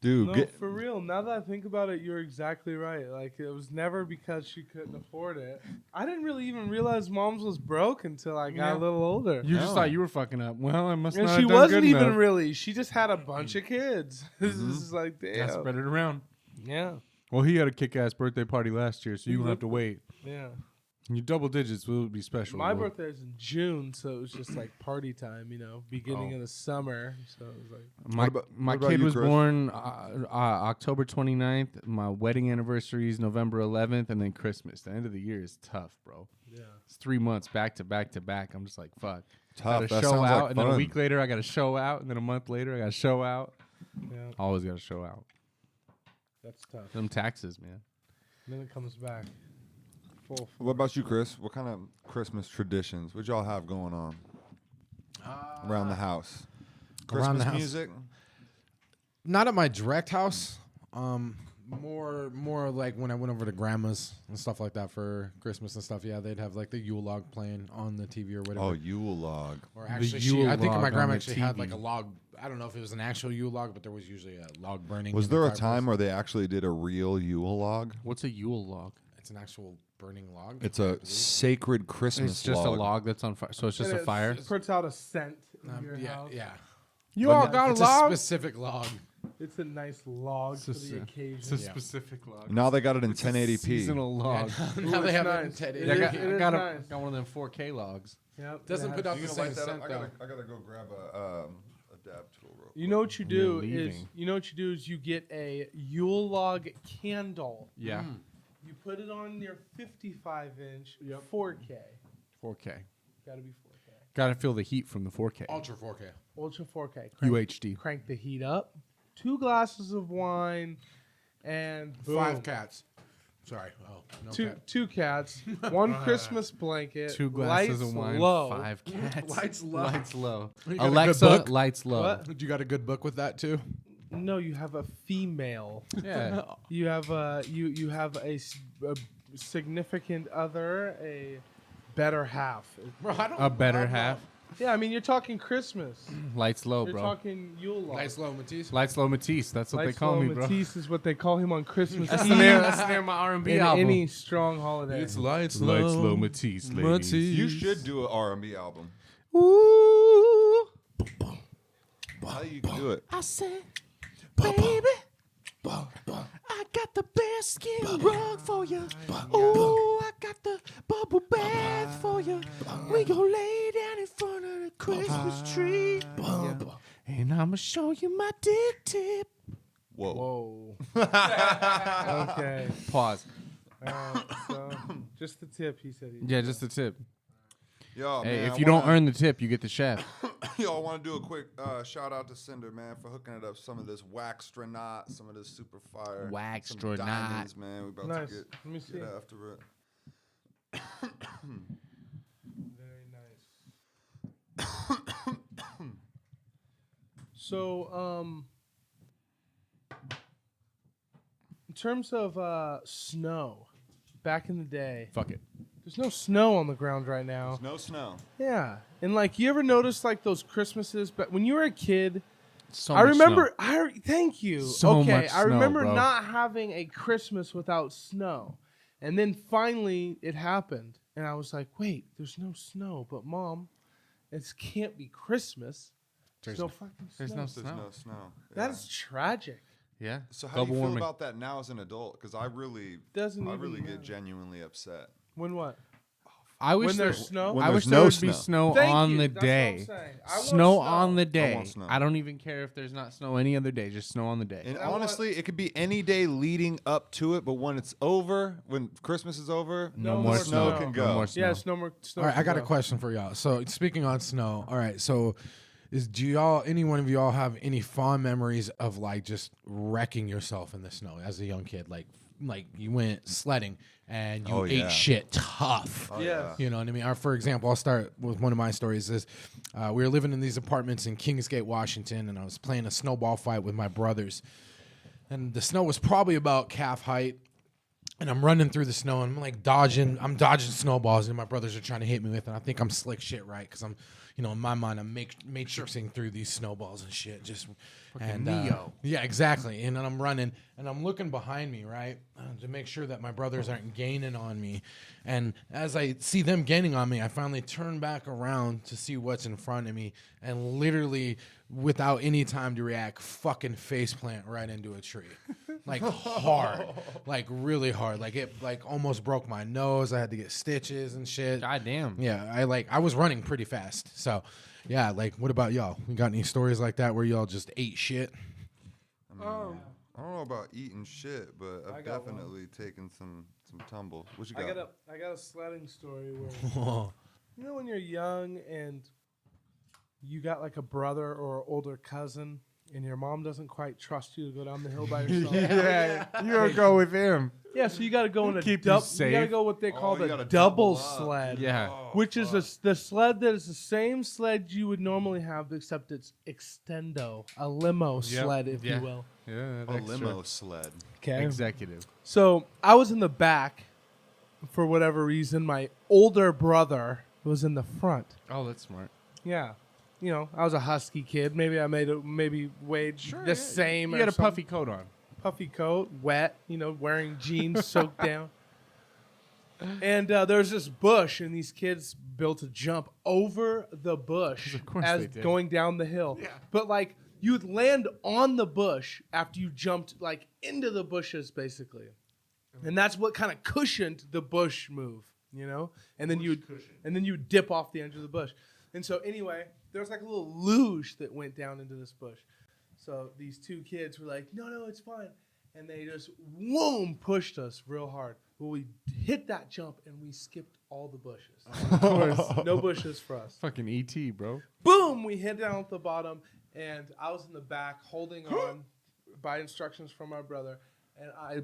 dude. No, for real. Now that I think about it, you're exactly right. Like, it was never because she couldn't afford it. I didn't really even realize Mom's was broke until I got a little older. You just thought you were fucking up. Well, I must And not she have done wasn't good even enough. really. She just had a bunch of kids. This is like, damn. Gotta spread it around. Yeah. Well, he had a kick-ass birthday party last year, so you don't have to wait. Yeah. You double digits will be special. My bro. birthday is in June, so it was just like party time, beginning of the summer. So it was like. My what about kid you, was Chris? born October 29th. My wedding anniversary is November 11th, and then Christmas. The end of the year is tough, bro. Yeah. It's 3 months back to back to back. I'm just like, fuck. Tough. Got That to show sounds out, like and then a fun. week later I got to show out, and then a month later I got to show out. Yeah. Always got to show out. That's tough. Them taxes, man. And then it comes back. Full. What about you, Chris? What kind of Christmas traditions would y'all have going on around the house? Christmas Around the house. music. Not at my direct house. More like when I went over to grandma's and stuff like that for Christmas and stuff. Yeah, they'd have like the Yule log playing on the TV or whatever. Oh, Yule log. Or actually, Yule I think log my on grandma the actually had TV. like a log. I don't know if it was an actual Yule log, but there was usually a log burning. Was in the there a fireplace. time where they actually did a real Yule log? What's a Yule log? It's an actual burning log? It's a sacred Christmas It's just log. a log that's on fire. So it's just And a fire. It puts out a scent in your yeah, house. yeah. You But all no, got a it's log? a specific log. It's a nice log for the occasion. It's a Yeah. specific log. Now they got it in It's a 1080p. seasonal log. Now they it's have nice. it in It Yeah, I is- got, it I is got, nice. got one of them 4K logs. Yep, Doesn't it put has- out the same scent though. I gotta go grab a dab tool. You know what you do You're is leaving. you get a Yule Log candle. Yeah. You put it on your 55-inch 4K. 4K. Got to be 4K. Got to feel the heat from the 4K. Ultra 4K. Ultra 4K. UHD. Crank the heat up. 2 glasses of wine, and boom. 5 cats. Sorry. Oh, no cat. Two cats, one Christmas blanket, 2 glasses of wine, low. 5 cats. Lights low. Lights low. You got a good Alexa, book? lights low. What? You got a good book with that too? No, you have a female. Yeah. You have you have a significant other, a better half. Bro, I don't. A better half. Yeah, I mean you're talking Christmas. Lights low, You're bro. talking Yule Log. Lights low, Matisse. Lights low Matisse. That's what they call me, bro. Matisse is what they call him on Christmas That's Eve. the name. That's the name of my R&B in album. any strong holiday. It's lights low Matisse, ladies. You should do an R&B album. Ooh. How do you do it? I said, baby, I got the best skin rug for you. Ooh, I got the bubble bath for you. We gon' lay down in front of the Christmas tree. And I'ma show you my dick tip. Whoa. Okay. Pause. So just the tip, he said. Yeah, just the tip. Yo, Hey, man, if you don't earn the tip, you get the shaft. Yo, I want to do a quick shout out to Cinder, man, for hooking it up. Some of this Waxtronaut, some of this super fire. Waxtronaut. Some diamonds, man. We about Nice. to Let me see. get after it. Very nice. So, in terms of snow, back in the day, Fuck it. there's no snow on the ground right now. There's no snow. Yeah, and like you ever notice like those Christmases, but when you were a kid, So I much remember. snow. Thank you. So okay, much I snow, remember bro. not having a Christmas without snow, and then finally it happened, and I was like, "Wait, there's no snow." But Mom, it can't be Christmas. There's no fucking snow. There's no There's snow. no snow. That is tragic. Yeah. So how do you Global feel warming. about that now as an adult? Because I really Doesn't get even genuinely upset. When what? I wish When there- there's snow? When I there's wish no there would snow. be snow Thank on you. the That's what I'm day. saying. I want Snow snow. on the I day. want snow. I don't even care if there's not snow any other day. Just snow on the day. And I want- honestly, it could be any day leading up to it, but when it's over, when Christmas is over, No No more more snow. snow. can No go. more snow. Yes, no more snow. All right, I got a No. question for y'all. So speaking on snow, all right, so any one of y'all have any fond memories of like just wrecking yourself in the snow as a young kid? Like you went sledding and you Oh, ate yeah. shit tough. Oh, Yes. You know what I mean? For example, I'll start with one of my stories. Is we were living in these apartments in Kingsgate, Washington, and I was playing a snowball fight with my brothers. And the snow was probably about calf height. And I'm running through the snow, and I'm dodging snowballs, and my brothers are trying to hit me with, and I think I'm slick shit, right? Because I'm, in my mind, I'm matrixing through these snowballs and shit. Just and Neo. yeah, exactly. And then I'm running, and I'm looking behind me, right, to make sure that my brothers aren't gaining on me. And as I see them gaining on me, I finally turn back around to see what's in front of me, and literally, without any time to react, fucking faceplant right into a tree, hard, really hard. It almost broke my nose. I had to get stitches and shit. God damn. Yeah, I was running pretty fast. So, yeah, what about y'all? You got any stories like that where y'all just ate shit? I don't know about eating shit, but I I've got definitely taken some tumble. What you I got? got a sledding story where when you're young and you got like a brother or an older cousin and your mom doesn't quite trust you to go down the hill by yourself. You don't go with him. Yeah, so you got to go in a Keep you you got to safe. go what they call you the gotta double double up. sled. Yeah. Which is the sled that is the same sled you would normally have, except it's extendo, a limo sled, if Yeah. you will. Yeah. A limo sled. Okay. Executive. So I was in the back for whatever reason. My older brother was in the front. Oh, that's smart. Yeah. I was a husky kid. Maybe I weighed the same. You or had a something. puffy coat on. Puffy coat, wet, wearing jeans soaked down. And there was this bush, and these kids built a jump over the bush Of course as they did. going down the hill. Yeah. But you'd land on the bush after you jumped into the bushes, basically. And that's what kind of cushioned the bush move, And then you'd dip off the edge of the bush. And so anyway, there was a little luge that went down into this bush. So these two kids were like, no, it's fine. And they just, pushed us real hard. Well, we hit that jump, and we skipped all the bushes. Of course, no bushes for us. Fucking E.T., bro. Boom! We hit down at the bottom, and I was in the back holding on by instructions from my brother, and I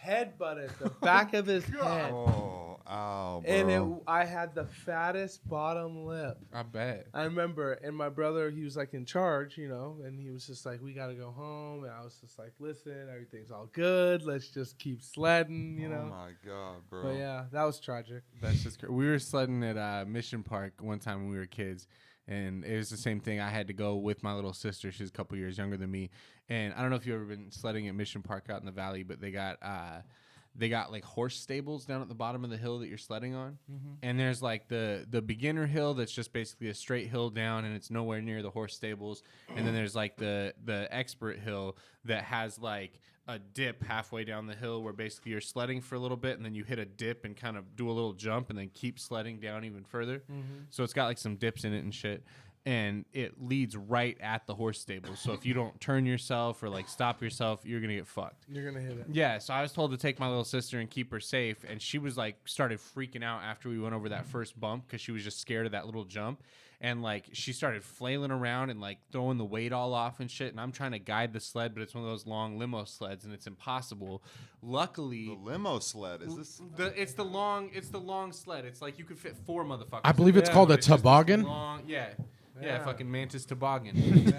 headbutted the back of his head. Oh, ow, bro. And I had the fattest bottom lip. I bet. I remember, and my brother, he was like in charge, you know, and he was just like, we got to go home. And I was just like, listen, everything's all good. Let's just keep sledding, you know. Oh, my God, bro. But yeah, that was tragic. That's just we were sledding at Mission Park one time when we were kids, and it was the same thing. I had to go with my little sister. She's a couple years younger than me, and I don't know if you've ever been sledding at Mission Park out in the valley, but they got like horse stables down at the bottom of the hill that you're sledding on, and there's like the beginner hill that's just basically a straight hill down, and it's nowhere near the horse stables, and then there's like the expert hill that has like a dip halfway down the hill where basically you're sledding for a little bit and then you hit a dip and kind of do a little jump and then keep sledding down even further. So it's got like some dips in it and shit. And it leads right at the horse stable. So if you don't turn yourself or like stop yourself, you're going to get fucked. You're going to hit it. Yeah. So I was told to take my little sister and keep her safe. And she was like, started freaking out after we went over that first bump because she was just scared of that little jump. And like she started flailing around and like throwing the weight all off and shit. And I'm trying to guide the sled, but it's one of those long limo sleds and it's impossible. Luckily, The limo sled, is this? it's the long sled. It's like you could fit 4 motherfuckers. I believe it's Yeah, called a But it's just this toboggan. long- yeah. Yeah, Yeah. fucking mantis toboggan.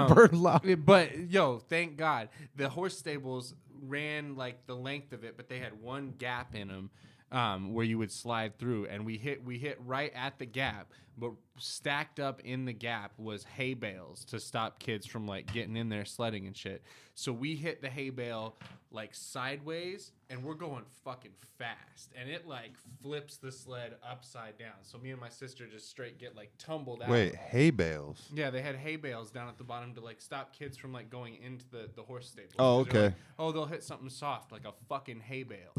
Bird law. But yo, thank God the horse stables ran like the length of it, but they had one gap in them where you would slide through, and we hit right at the gap. But stacked up in the gap was hay bales to stop kids from like getting in there sledding and shit. So we hit the hay bale like sideways, and we're going fucking fast, and it like flips the sled upside down. So me and my sister just straight get like tumbled out. Wait, hay bales. Yeah, they had hay bales down at the bottom to like stop kids from like going into the horse stable. Oh, 'Cause they're okay. like, oh, they'll hit something soft like a fucking hay bale.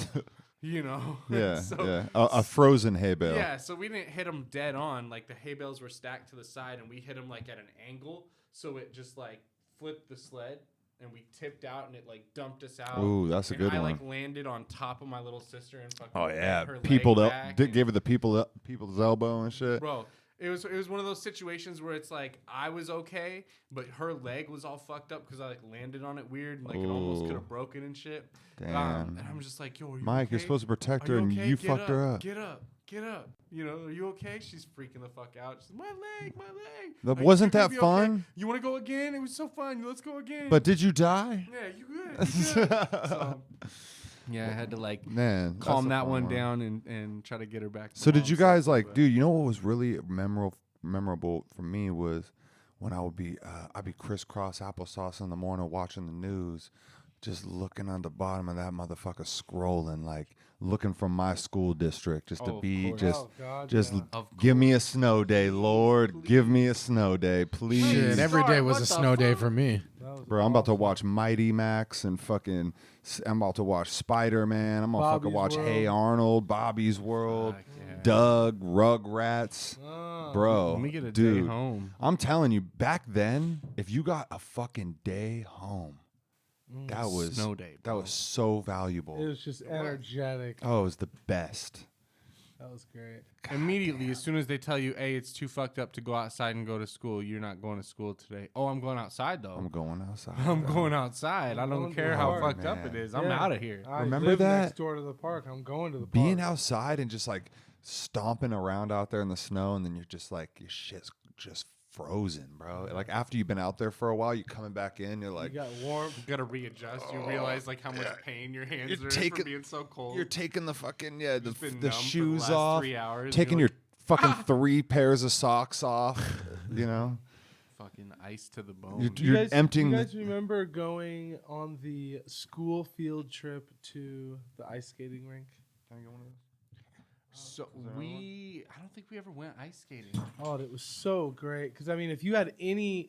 You know? Yeah, So- yeah. A frozen hay bale. Yeah, so we didn't hit them dead on. Like the hay bales were stacked to the side, and we hit them like at an angle, so it just like flipped the sled, and we tipped out, and it like dumped us out. Ooh, that's a and good I one. like landed on top of my little sister and fucking Oh bent yeah, her leg peopled up. back Gave her the people's elbow and shit. Bro, it was one of those situations where it's like I was okay, but her leg was all fucked up because I like landed on it weird, and like it almost could Ooh. have broken and shit. Damn. And I'm just like, yo, are you Mike, okay? you're supposed to protect Are her, and okay? you Get fucked her up. Get up. You know, are you okay? She's freaking the fuck out. She's like, my leg. But Are wasn't you that gonna be fun? Okay? You want to go again? It was so fun. Let's go again. But did you die? yeah, you good. So, yeah, I had to like Man, that's calm a that fun one down and try to get her back. To So did mom you guys safely, like, but- dude? You know what was really memorable for me was when I would be, I'd be crisscross applesauce in the morning watching the news, just looking on the bottom of that motherfucker scrolling, like looking from my school district, just Oh, to of be course. just. Oh, God, Just yeah. Of give me a snow day, Lord. Give me a snow day, please. Shit, every day was What a the snow day fuck? for me. That was Bro, I'm about to awesome. watch Mighty Max and fucking. I'm about to watch Spider-Man. I'm gonna fucking Bobby's watch Hey World. Arnold, Bobby's World, Fuck, yeah. Doug, Rugrats. Ah. Bro, Let me get a dude, day home. I'm telling you, back then, if you got a fucking day home, that was Snow day, that bro. was so valuable. It was just energetic. Oh, it was the best. That was great. Immediately, as soon as they tell you, hey, it's too fucked up to go outside and go to school, you're not going to school today. Oh, I'm going outside, though. I'm going outside. I'm bro. going outside. I I'm don't going to care the how park, fucked up it man. is. I'm Yeah. out of here. I Remember live that? next door to the park. I'm going to the park. Being outside and just like stomping around out there in the snow, and then you're just like your shit's just frozen, bro. Like after you've been out there for a while, you're coming back in, you're like, you got warm. You gotta readjust. You realize like how much pain your hands You're are in taking- from being so cold. you're taking the fucking the Just been the numb for shoes the last off, 3 hours. taking You're your fucking 3 pairs of socks off, you know. like, fucking ice to the bone. You're, Do you're you guys, emptying. Do you the- guys remember going on the school field trip to the ice skating rink? So I don't think we ever went ice skating. Oh, it was so great. Because I mean, if you had any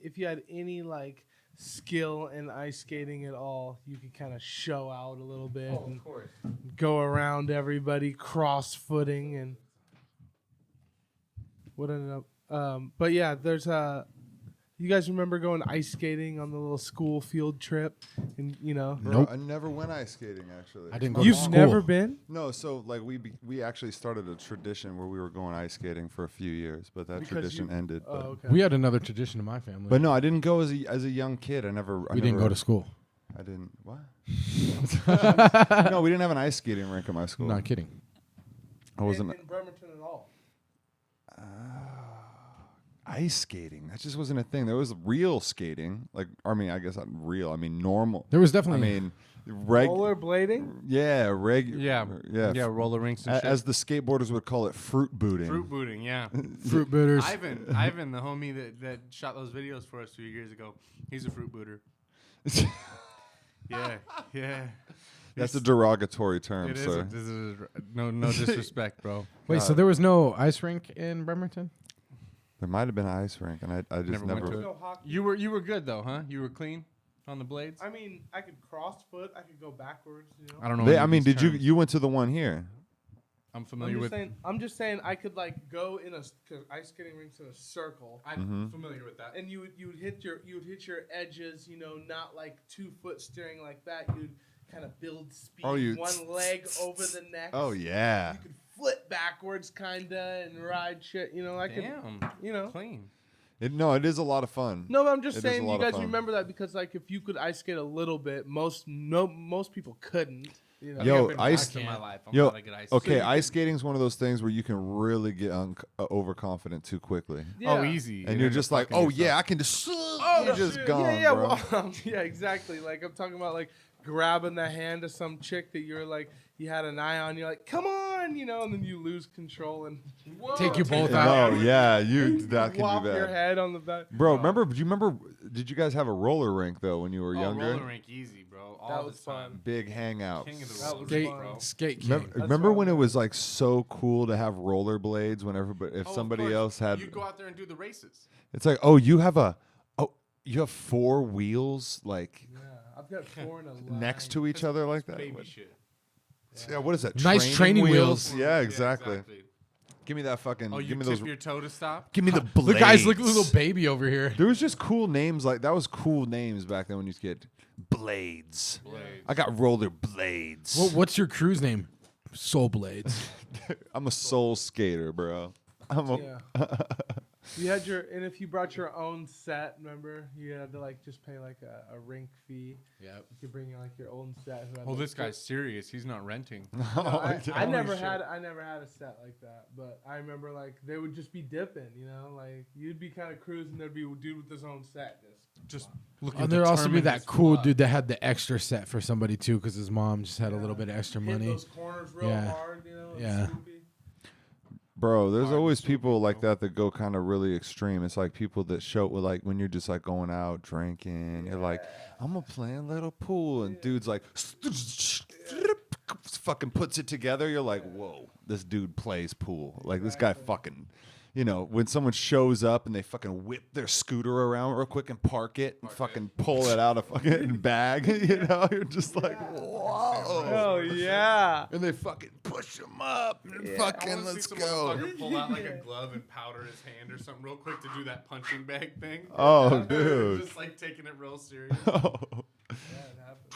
like skill in ice skating at all, you could kind of show out a little bit and course. go around everybody cross footing and what ended up. But yeah, there's you guys remember going ice skating on the little school field trip, and you know. Bro, Nope. I never went ice skating actually. I didn't go to You've school. never been? No, so like we actually started a tradition where we were going ice skating for a few years, but that Because tradition you- ended. Oh, But, okay. We had another tradition in my family. but no, I didn't go as a young kid. I never. we didn't go to school. I didn't. What? No, we didn't have an ice skating rink at my school. Not kidding. I wasn't in Bremerton at all. ice skating. That just wasn't a thing. There was real skating. Like, I mean, I guess not real. I mean, normal. There was definitely. I mean, rollerblading. Yeah, Yeah, roller rinks and shit. As the skateboarders would call it, fruit booting. Fruit booting, yeah. fruit booters. Ivan, the homie that shot those videos for us 2 years ago, he's a fruit booter. Yeah. That's a derogatory term, It is. sir. No disrespect, bro. Wait, so there was no ice rink in Bremerton? There might have been an ice rink, and I just Never went to never. it. No hockey. You were good though, huh? You were clean on the blades. I mean, I could cross foot. I could go backwards. You know. I don't know. I mean, did you went to the one here? I'm familiar with. I'm just saying I could like go in a ice skating rinks in a circle. I'm familiar with that. And you would hit your edges, you know, not like 2 foot steering like that. You'd kind of build speed. One leg over the next. Oh yeah. You could flip backwards, kinda, and ride shit. You know, I could. You know, clean. It is a lot of fun. No, but I'm just It is saying a you lot of guys fun. remember that because like if you could ice skate a little bit, most people couldn't. You know? Yo, I've been ice- back in my life. I'm Yo, not a good ice. Okay, skater. ice skating is one of those things where you can really get overconfident too quickly, Oh, easy. and you're just like, oh yeah, I can just. You're just shit. gone, yeah, bro. well, yeah, exactly. Like I'm talking about, like grabbing the hand of some chick that you're like you had an eye on. You're like, come on, you know, and then you lose control and Take you both out. No, yeah, that can whop be your bad. head on the back. Bro, do you remember? Did you guys have a roller rink though when you were younger? Roller rink, easy, bro. All That the was time. fun. Big hangouts. King of the That roller was Skate, rink, bro. skate king. Remember what when I it meant. was like so cool to have rollerblades whenever, but if Oh, of somebody course. else had, You'd go out there and do the races. it's like, you have 4 wheels like Yeah, I've got 4 in a line. next to each other like that. Baby shit. Yeah, what is that? Nice training wheels. Yeah, exactly. Give me that fucking. Oh, you give me tip those. your toe to stop? Give me the blades. Look, guys, look at the little baby over here. There was just cool names like that. Was cool names back then when you get blades. Blades. I got roller blades. What's your cruise name? Soul Blades. I'm a soul skater, bro. I'm a. Yeah. You had and if you brought your own set, remember, you had to like just pay like a rink fee. Yep. You could bring like your own set. Who had, Oh, like, this guy's serious. He's not renting. I never shit. had a set like that, but I remember like they would just be dipping, you know, like you'd be kind of cruising, there'd be a dude with his own set, Just looking. And there'd also be determined that as cool fuck. dude that had the extra set for somebody too, because his mom just had a little bit of extra hit money. those corners real Yeah. hard, you know. and Yeah. swoopy. Bro, there's Hard always to people super, like bro. that go kind of really extreme. It's like people that show with like when you're just like going out drinking. You're like, I'm gonna play a little pool, and dude's like, fucking puts it together. You're like, whoa, this dude plays pool. Like this guy fucking, you know, when someone shows up and they fucking whip their scooter around real quick and park it and fucking pull it out of fucking bag. You know, you're just like, whoa. Oh yeah. And they fucking push him up and I fucking wanna see let's some go. motherfucker pull out like a glove and powder his hand or something real quick to do that punching bag thing. Oh, dude. Just like taking it real serious. Oh. Yeah, it happened.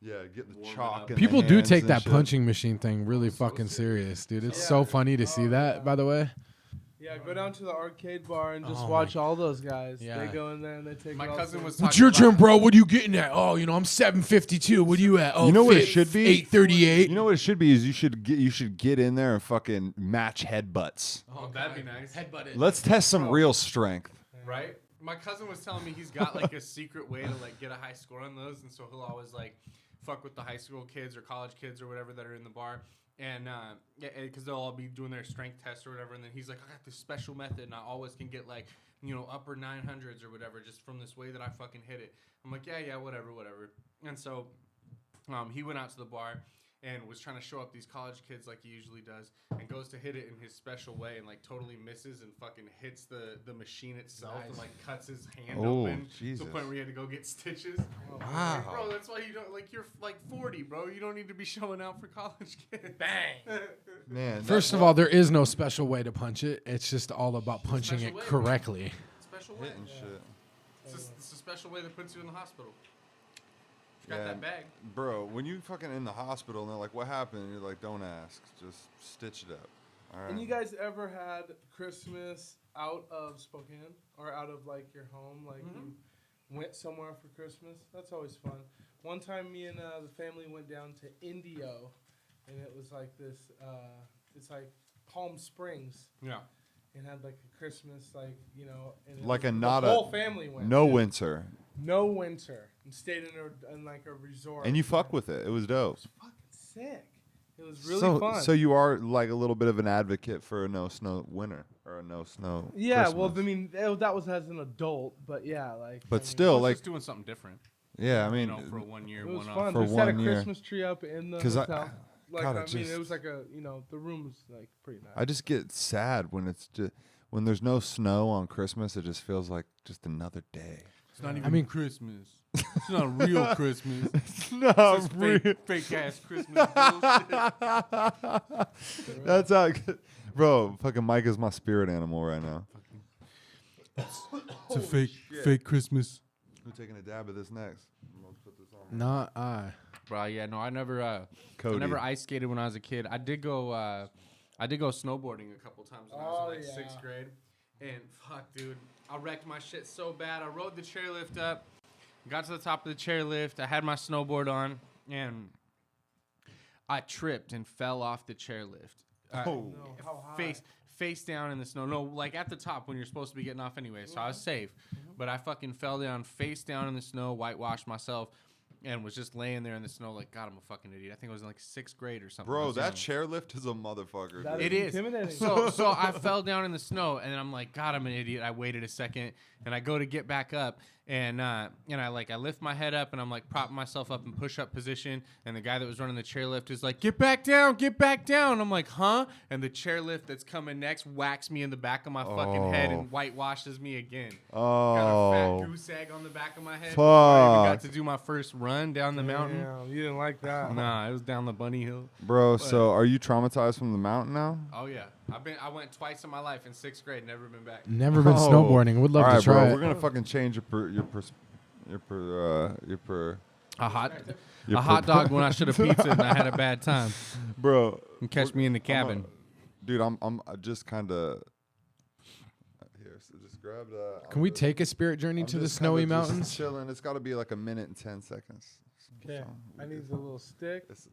Yeah, get the Warm it chalk. up. in the People do hands take and that shit. punching machine thing really fucking serious, dude. It's so funny to see that, by the way. Yeah, go down to the arcade bar and just Oh watch all those guys. Yeah. They go in there and they take. My it all cousin was serious. What's talking your about- turn, bro? What are you getting at? Oh, I'm 752. What are you at? Oh, You know what it should be? 838. You know what it should be is you should get in there and fucking match headbutts. Oh, that'd be nice. Headbutt it. Let's test some real strength. Right? My cousin was telling me he's got like a secret way to like get a high score on those, and so he'll always like fuck with the high school kids or college kids or whatever that are in the bar, and because they'll all be doing their strength test or whatever, and then he's like, I got this special method, and I always can get like upper 900s or whatever just from this way that I fucking hit it. I'm like, yeah, whatever, and so he went out to the bar and was trying to show up these college kids like he usually does, and goes to hit it in his special way and like totally misses and fucking hits the machine itself and like cuts his hand Oh, open Jesus. to the point where he had to go get stitches. Wow. Like, bro, that's why you don't like you're like 40, bro. You don't need to be showing out for college kids. Bang. Man, First of all, there is no special way to punch it. It's just all about punching special it way, correctly. Special way. hitting shit. It's a special way that puts you in the hospital. Got Yeah. that bag. Bro, when you fucking in the hospital and they're like, what happened? And you're like, don't ask. Just stitch it up. All right. And you guys ever had Christmas out of Spokane or out of like your home? Like went somewhere for Christmas. That's always fun. One time, me and the family went down to Indio, and it was like this. It's like Palm Springs. Yeah. And had like a Christmas, like and like the not whole family went. No winter. No winter, and stayed in like a resort. And you fuck with it. It was dope. It was fucking sick. It was really fun. So you are like a little bit of an advocate for a no snow winter or a no snow. Yeah, Christmas. well, I mean, that was as an adult, but yeah, like. But still, well, like just doing something different. Yeah, I mean, for 1 year, it was one fun. off. For They set a 1 year. Christmas tree up in the hotel. It was like the room was like pretty nice. I just get sad when when there's no snow on Christmas. It just feels like just another day. It's not even Christmas. It's not real Christmas. It's not fake ass Christmas bullshit. That's how, bro. Fucking Mike is my spirit animal right now. It's a fake Christmas. Who's taking a dab of this next? I'm gonna put this on. Not I. Bro, yeah, no, I never Cody. ice skated when I was a kid. I did go snowboarding a couple times when I was in like 6th grade. And fuck, dude, I wrecked my shit so bad. I rode the chairlift up, got to the top of the chairlift. I had my snowboard on, and I tripped and fell off the chairlift. Oh, No, how high? Face down in the snow. No, like at the top when you're supposed to be getting off anyway. So I was safe. But I fucking fell down, face down in the snow, whitewashed myself, and was just laying there in the snow like, God, I'm a fucking idiot. I think I was in like 6th grade or something. bro, that chairlift is a motherfucker. That Dude. It is. intimidating. So I fell down in the snow, and I'm like, God, I'm an idiot. I waited a second, and I go to get back up, and I lift my head up, and I'm like propping myself up in push-up position, and the guy that was running the chairlift is like, get back down. I'm like, huh? And the chairlift that's coming next whacks me in the back of my fucking head and whitewashes me again. Got a fat goose egg on the back of my head. Before I even got to do my first run down the mountain. Damn, you didn't like that. Nah, it was down the bunny hill. Bro, so are you traumatized from the mountain now? Oh yeah, I went twice in my life in 6th grade, never been back. Never been snowboarding. Would love to try bro, it. we're gonna fucking change A hot dog when I should have pizza and I had a bad time. bro. And catch me in the cabin. Dude, I'm just kind of here. So just grab that. Can we take a spirit journey to the snowy mountains? Chilling. It's got to be like a minute and 10 seconds. Okay, I need a little stick. This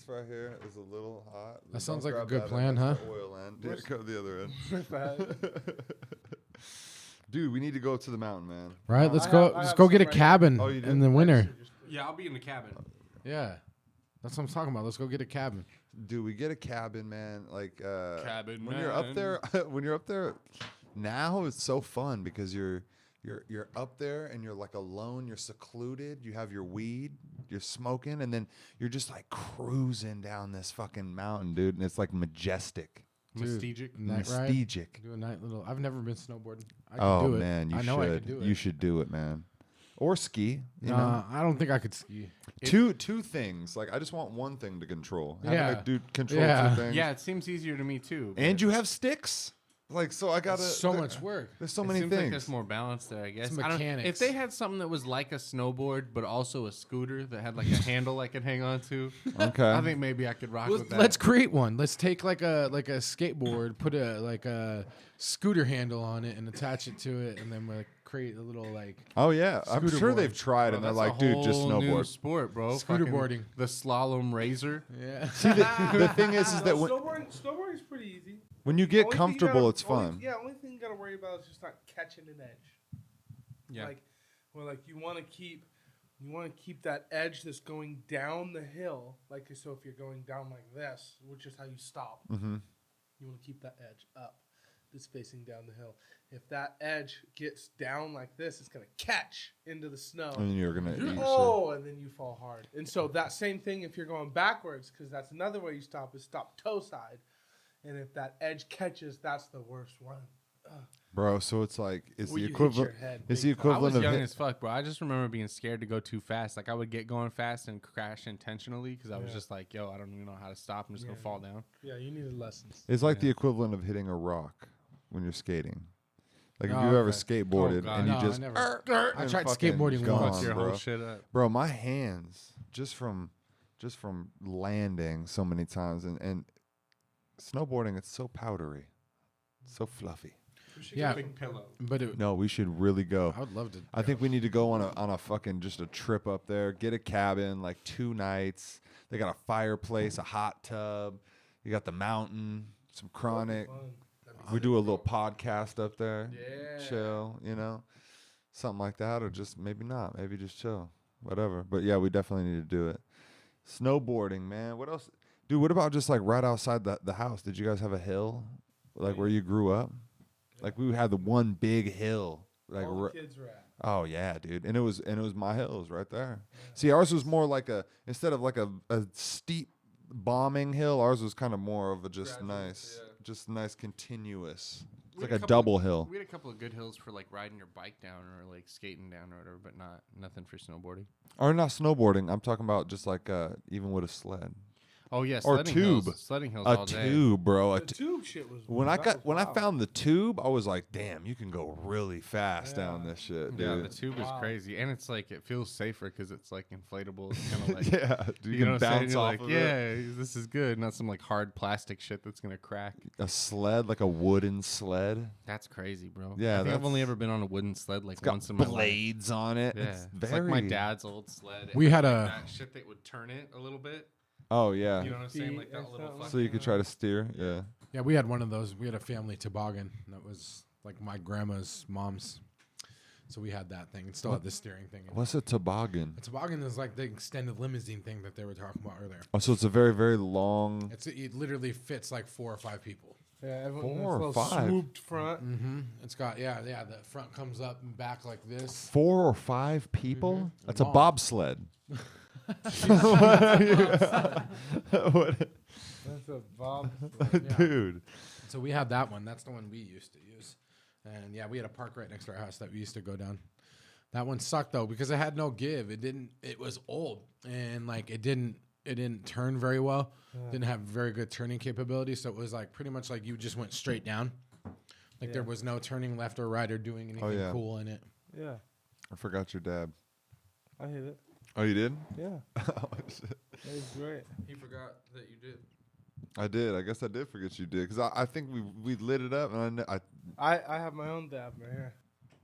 right here is a little hot. That sounds like a Grab good that plan, end, huh? that's the oil end. Yeah, go to the other end. Dude, we need to go to the mountain, man. Right, let's I go. have Let's some go get a right cabin here. Oh, you did? in the winter. Yeah, I'll be in the cabin. Yeah, that's what I'm talking about. Let's go get a cabin. Dude, we get a cabin, man. Like Cabin when you're up there, now it's so fun because you're up there and you're like alone, you're secluded, you have your weed, you're smoking, and then you're just like cruising down this fucking mountain, dude, and it's like majestic. Mystique. Night ride. Mystique. Do a night little. I've never been snowboarding. I can Oh do it. man, you I should. know I could do it. You should do it, man. Or ski. You know? Nah, I don't think I could ski. Two things. Like I just want one thing to control. Having Yeah. to do control Yeah. two things. Yeah, it seems easier to me too. And you have sticks. Like so, I gotta. So much work. There's so it many seems things. like there's more balance there, I guess. It's I don't- mechanics. if they had something that was like a snowboard, but also a scooter that had like a handle I could hang on to, Okay. I think maybe I could rock with that. Let's create one. Let's take like a skateboard, put a scooter handle on it, and attach it to it, and then we'll create a little like Oh yeah, I'm Scooter sure board. they've tried, Bro, and they're that's like, a dude, just whole new snowboard. sport, bro. Scooter Fucking boarding. The slalom razor. yeah. The thing is that Snowboarding is pretty easy. when you get Only thing you comfortable, gotta- it's fun. Only thing you gotta worry about is just not catching an edge. Yeah. Like you want to keep that edge that's going down the hill. Like so, if you're going down like this, which is how you stop, Mm-hmm. you want to keep that edge up, that's facing down the hill. If that edge gets down like this, it's gonna catch into the snow. And you're gonna eat shit. And then you fall hard. And so that same thing if you're going backwards, because that's another way you stop is stop toe side. And if that edge catches, that's the worst one. Bro. So it's like it's Well, the you hit equivalent. your head It's big the time. I was equivalent of young hit- as fuck, bro. I just remember being scared to go too fast. Like I would get going fast and crash intentionally because I was Yeah. just like, yo, I don't even know how to stop. I'm just gonna Yeah. fall down. Yeah, you needed lessons. It's like Yeah. the equivalent of hitting a rock when you're skating. Like if Oh, you ever okay. skateboarded Oh, God. and you No, just I never. I and tried fucking skateboarding gone, Fuck your bro. whole shit up. Bro, my hands just from landing so many times and snowboarding, it's so powdery, so fluffy. We should get a big pillow. But No, we should really go. I would love to. I think we need to go on a fucking just a trip up there. Get a cabin, like 2 nights. They got a fireplace, a hot tub. You got the mountain, some chronic. We do a little podcast up there. Yeah. Chill, something like that, or just maybe not. Maybe just chill, whatever. But yeah, we definitely need to do it. Snowboarding, man. What else? Dude, what about just like right outside the house? Did you guys have a hill, like where you grew up? Like we had the one big hill. Like All the kids were at. Oh yeah, dude. And it was my hill. It was right there. Yeah. See, ours was more like instead of like a steep bombing hill, ours was kind of more of a just nice continuous. It's like a double hill. We had a couple of good hills for like riding your bike down or like skating down or whatever, but nothing for snowboarding. Or not snowboarding. I'm talking about just like even with a sled. Oh yeah, or tube. Sledding hills a all day. tube, bro. The tube shit was. When I found the tube, I was like, damn, you can go really fast down this shit, dude. Yeah, the tube is crazy, and it's like it feels safer because it's like inflatable. It's kind of like dude, you can bounce off like, of it. This is good, not some like hard plastic shit that's gonna crack. A sled, like a wooden sled. That's crazy, bro. Yeah, I think I've only ever been on a wooden sled like once in my life. Blades on it. Yeah, it's like my dad's old sled. We had that shit that would turn it a little bit. Oh yeah. You know what I'm saying? Like that little. So you could try to steer. Yeah. Yeah, we had one of those. We had a family toboggan that was like my grandma's mom's. So we had that thing. It still had the steering thing. What's a toboggan? A toboggan is like the extended limousine thing that they were talking about earlier. Oh, so it's a very, very long. It literally fits like 4 or 5 people. Yeah, everyone 4 or 5. Swooped front. Mm-hmm. It's got the front comes up and back like this. 4 or 5 people? Mm-hmm. That's a bobsled. That's a bomb. Dude. So we had that one. That's the one we used to use. And yeah, we had a park right next to our house that we used to go down. That one sucked though because it had no give. It was old and like it didn't turn very well. Didn't have very good turning capability. So it was like pretty much like you just went straight down. Like there was no turning left or right or doing anything cool in it. Yeah. I forgot your dad. I hit it. Oh, you did? Yeah. Oh, shit. That was great. He forgot that you did. I did. I guess I did forget you did. Because I think we lit it up. And I have my own dab right here.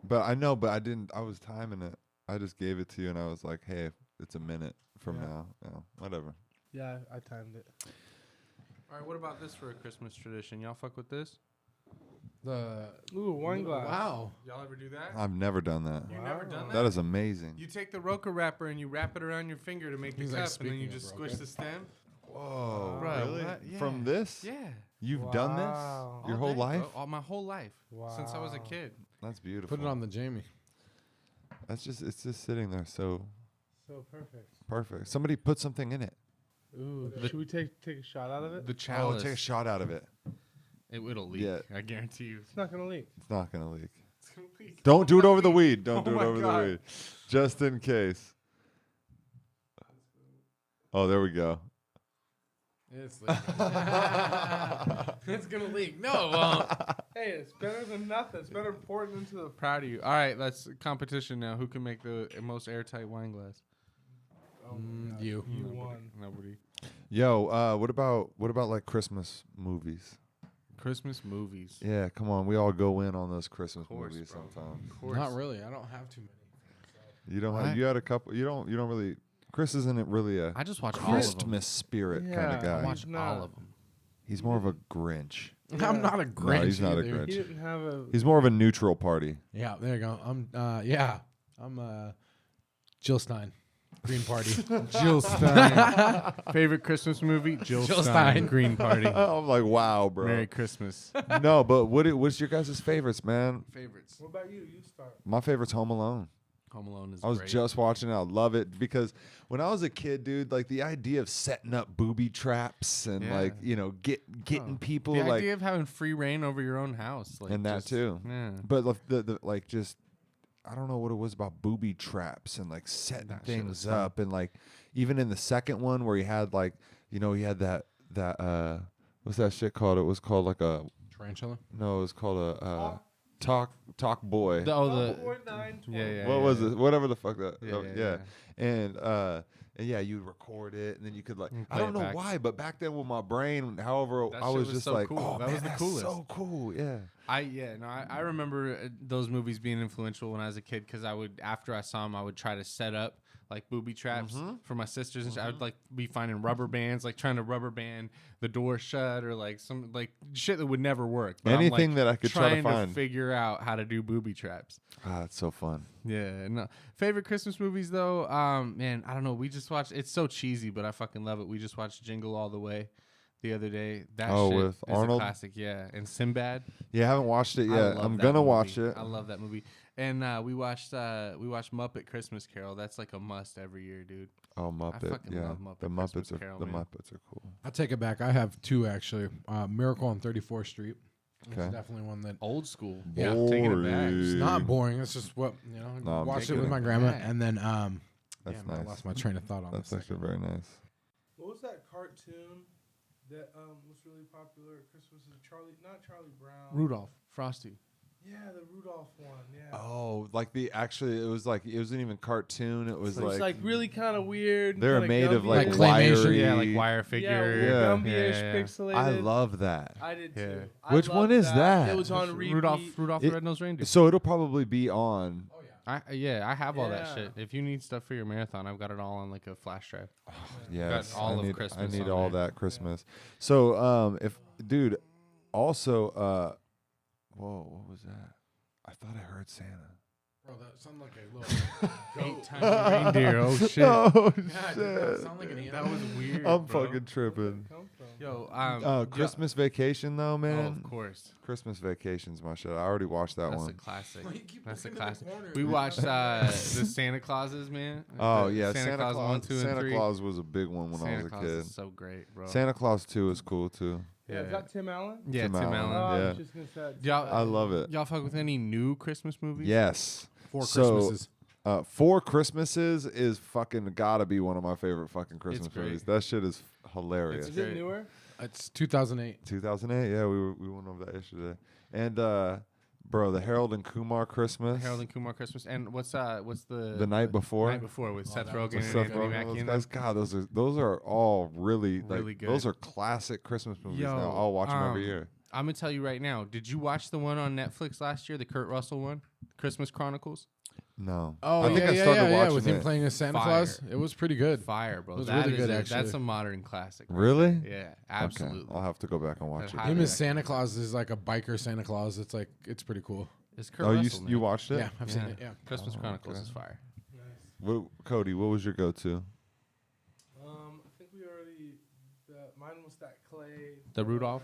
But I know, but I didn't. I was timing it. I just gave it to you and I was like, hey, it's a minute from now. Yeah, whatever. Yeah, I timed it. All right, what about this for a Christmas tradition? Y'all fuck with this? Wine glass. Wow. Y'all ever do that? I've never done that. You've never done that? That is amazing. You take the Roca wrapper and you wrap it around your finger to make the cup, and then you just squish the stem. Whoa, Bro, really? what? Yeah. From this? Yeah. You've done this your whole life? All my whole life. Wow. Since I was a kid. That's beautiful. Put it on the Jamie. It's just sitting there so perfect. perfect. Somebody put something in it. Ooh, should we take a shot out of it? The chalice. Oh, take a shot out of it. It'll leak. Yeah. I guarantee you. It's not gonna leak. It's not gonna leak. It's gonna leak. Don't do it over the weed. Don't do it my over God. the weed. Just in case. Oh, there we go. It's leaking. It's gonna leak. No, it won't. Hey, it's better than nothing. It's better pouring into the. Proud of you. All right, that's competition now. Who can make the most airtight wine glass? Oh you won. Nobody. Yo, what about like Christmas movies? Christmas movies. Yeah, come on. We all go in on those Christmas Course, movies bro. sometimes. Of course. Not really. I don't have too many. You don't have, you had a couple. You don't really. Chris isn't really a I just watch all of them. Christmas spirit kind Yeah, of guy. I watch not. all of them. He's more of a Grinch. Yeah. I'm not a Grinch. No, he's not a either. Grinch. He didn't have a. He's more of a neutral party. Yeah, there you go. I'm Jill Stein. Green Party. Jill Stein. Favorite Christmas movie? Jill Jill Stein. Stein. Green Party. I'm like, wow, bro. Merry Christmas. No, but what's your guys' favorites, man? Favorites. What about you? You start. My favorite's Home Alone. Home Alone is I was great. just watching it. I love it because when I was a kid, dude, like the idea of setting up booby traps and Yeah. like, getting people the like idea of having free reign over your own house. Like and that just- too. Yeah. But the like just I don't know what it was about booby traps and like setting That shit was things fun. up and like even in the second one where he had like he had that what's that shit called? It was called like a Tarantula. no, it was called a talk boy. The Boy 920. yeah. What was it? Whatever the fuck that. Yeah, yeah. And And yeah, you'd record it, and then you could like, I play don't it know back. why, but back then with my brain, however, That I shit was was just so like, cool. oh That man, was the that's coolest. so cool. Yeah. I remember those movies being influential when I was a kid because I would, after I saw them, I would try to set up like booby traps for my sisters and shit. I would like be finding rubber bands, like trying to rubber band the door shut or like some like shit that would never work. But Anything I'm, like, that I could try to trying find. figure out how to do booby traps. Ah, it's so fun. Yeah. No. Favorite Christmas movies though, man, I don't know. We just watched. It's so cheesy, but I fucking love it. We just watched Jingle All the Way the other day. That shit with is Arnold? a classic. Yeah, and Sinbad. Yeah, I haven't watched it I yet. love I'm that gonna movie. watch it. I love that movie. And we watched Muppet Christmas Carol. That's like a must every year, dude. Oh, Muppet. fucking Yeah, love Muppet the Christmas Muppets are Carol, the man. Muppets are cool. I'll take it back. I have two actually. Miracle on 34th Street. It's Okay. definitely one that Old school. Yeah, taking it back. it's Boring. not boring. It's just what No, I'm watched it taking with it my grandma, back. and then That's damn, I nice. lost my train of thought on That's this. actually very nice. What was that cartoon that was really popular at Christmas? Not Charlie Brown. Rudolph, Frosty. Yeah, the Rudolph one. Yeah. Oh, like it wasn't even cartoon. It was It was like really kind of weird. they're kinda made of Gumby-ish. Like like claymation. wiry. Yeah, like wire figure. Yeah, Yeah. Gumby-ish, Yeah, yeah. pixelated. I love that. I did Yeah. too. Which one is that? It was on repeat. Rudolph the Red-Nosed Reindeer. So it'll probably be on. I have all that Yeah. shit. If you need stuff for your marathon, I've got it all on like a flash drive. Yes, all I of need, Christmas I need on all there. that Christmas. So, if dude, also, whoa, what was that? I thought I heard Santa. Bro, that sounded like a little goat. 8-time reindeer. Oh shit. Oh Yeah, dude, that shit! sounded like an animal. That was weird. I'm bro. fucking tripping. Come from? Yo, Christmas Vacation though, Oh, man. of course. Christmas Vacation's my shit. I already watched that That's a one. classic. Why you keep That's a looking in the classic. corner, We dude? watched the Santa Clauses, man. Oh The yeah, Santa Claus. 1, 2, and Santa 3. Claus was a big one when I Santa was a Claus kid. is so great, bro. Santa Claus 2 is cool too. Yeah, is that Tim Allen? Yeah, Tim Tim Allen. Allen. Oh, I Yeah. was just gonna say that. Y'all- I love it. Y'all fuck with any new Christmas movies? Yes. Four So, Christmases. Four Christmases is fucking gotta be one of my favorite fucking Christmas great. movies. That shit is hilarious. Is Great. it newer? It's 2008. 2008, yeah, we went over that yesterday. And bro, the Harold and Kumar Christmas. Harold and Kumar Christmas. And what's the The Night Before. Night Before with Seth that Rogen was and Seth Anthony Rogen, Mackie those in guys, them. God, those are all really Really good. Those are classic Christmas movies. Yo, Now I'll watch them every year. I'm gonna tell you right now. Did you watch the one on Netflix last year, the Kurt Russell one, Christmas Chronicles? No. Oh, I think I started watching with him it. playing as Santa Fire. Claus. It was pretty good. Fire, bro. It was That really is good, That's actually. a modern classic. Really? Yeah, absolutely. Okay. I'll have to go back and watch That it. high- Him as Santa Claus is like a biker Santa Claus. It's pretty cool. It's Kurt Oh, Russell, you man. watched it? Yeah, I've seen Yeah. it. Yeah. Christmas Oh, Chronicles okay. is fire. Nice. Cody, what was your go-to? I think we already. Mine was that clay. The Rudolph.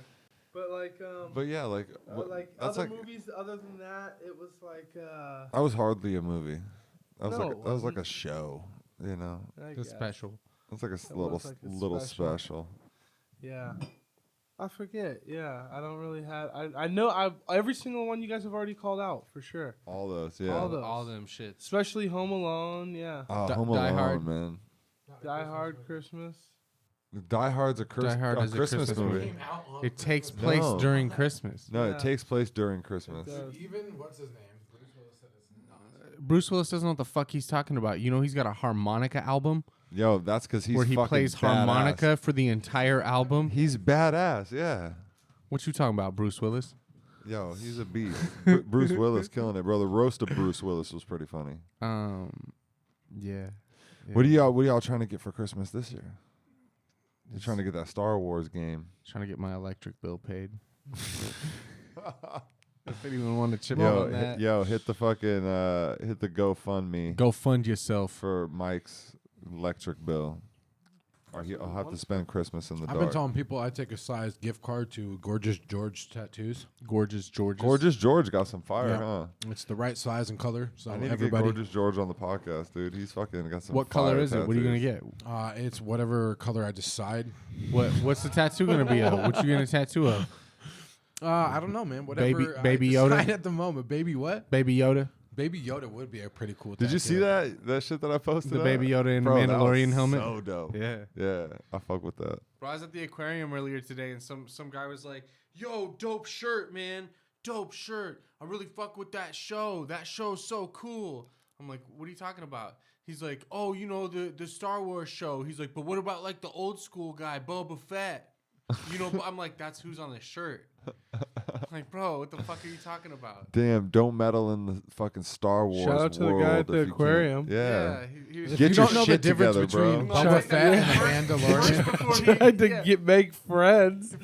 But like, But yeah, like like that's other like movies. Other than that, it was like. that was hardly a movie. That was No, like it that was like wasn't. a show. You know, I It's guess. special. it's like a It little was like a little special. special. Yeah. I forget. Yeah, I don't really have. I know. Every single one you guys have already called out for sure. All those, yeah. All those. All them shits. Especially Home Alone. Yeah. Oh, Die Home Alone, Hard. man. Die Hard Christmas. Die Hard's a, Die Hard is a Christmas Christmas movie. movie. It takes place No. during Christmas. No, Yeah. it takes place during Christmas. does. Even what's his name? Bruce Willis said it's not. Bruce Willis doesn't know what the fuck he's talking about. You know he's got a harmonica album Yo, that's because he's where he fucking plays badass. harmonica for the entire album. He's badass, yeah. What you talking about, Bruce Willis? Yo, he's a beast. Bruce Willis killing it, bro. The roast of Bruce Willis was pretty funny. Yeah. What are y'all trying to get for Christmas this year? You're trying to get that Star Wars game. Trying to get my electric bill paid. If anyone want to chip in Yo, on that, hit the fucking hit the GoFundMe go fund yourself. for Mike's electric bill. Or I'll have to spend Christmas in the I've dark. been telling people I take a sized gift card to Gorgeous George Tattoos. Gorgeous Georges. Gorgeous George got some fire, Yeah. huh? It's the right size and color. So I need to get everybody, Gorgeous George on the podcast, dude. He's fucking got some. What color fire is it? What are you gonna tattoos. get? it's whatever color I decide. What's the tattoo gonna be of? What you gonna tattoo of? I don't know, man. Whatever. Baby I Yoda? decide at the moment. Baby what? Baby Yoda. Baby Yoda would be a pretty cool. Did you see tattoo. that shit that I posted? The up? Baby Yoda in the Bro, that Mandalorian was helmet? So dope. Yeah. Yeah, I fuck with that. Bro, I was at the aquarium earlier today, and some guy was like, "Yo, dope shirt, man, dope shirt. I really fuck with that show. That show's so cool." I'm like, "What are you talking about?" he's like, oh, you know, the Star Wars show. He's like, but what about like the old school guy, Boba Fett? You know, I'm like, that's who's on the shirt. I'm like, bro, what the fuck are you talking about? Damn, don't meddle in the fucking Star Wars Shout out to the world guy at the if you aquarium. can't. Yeah. He was If Get you your don't know the shit difference together, bro. between Boba Fett and the Mandalorian. Tried to make friends.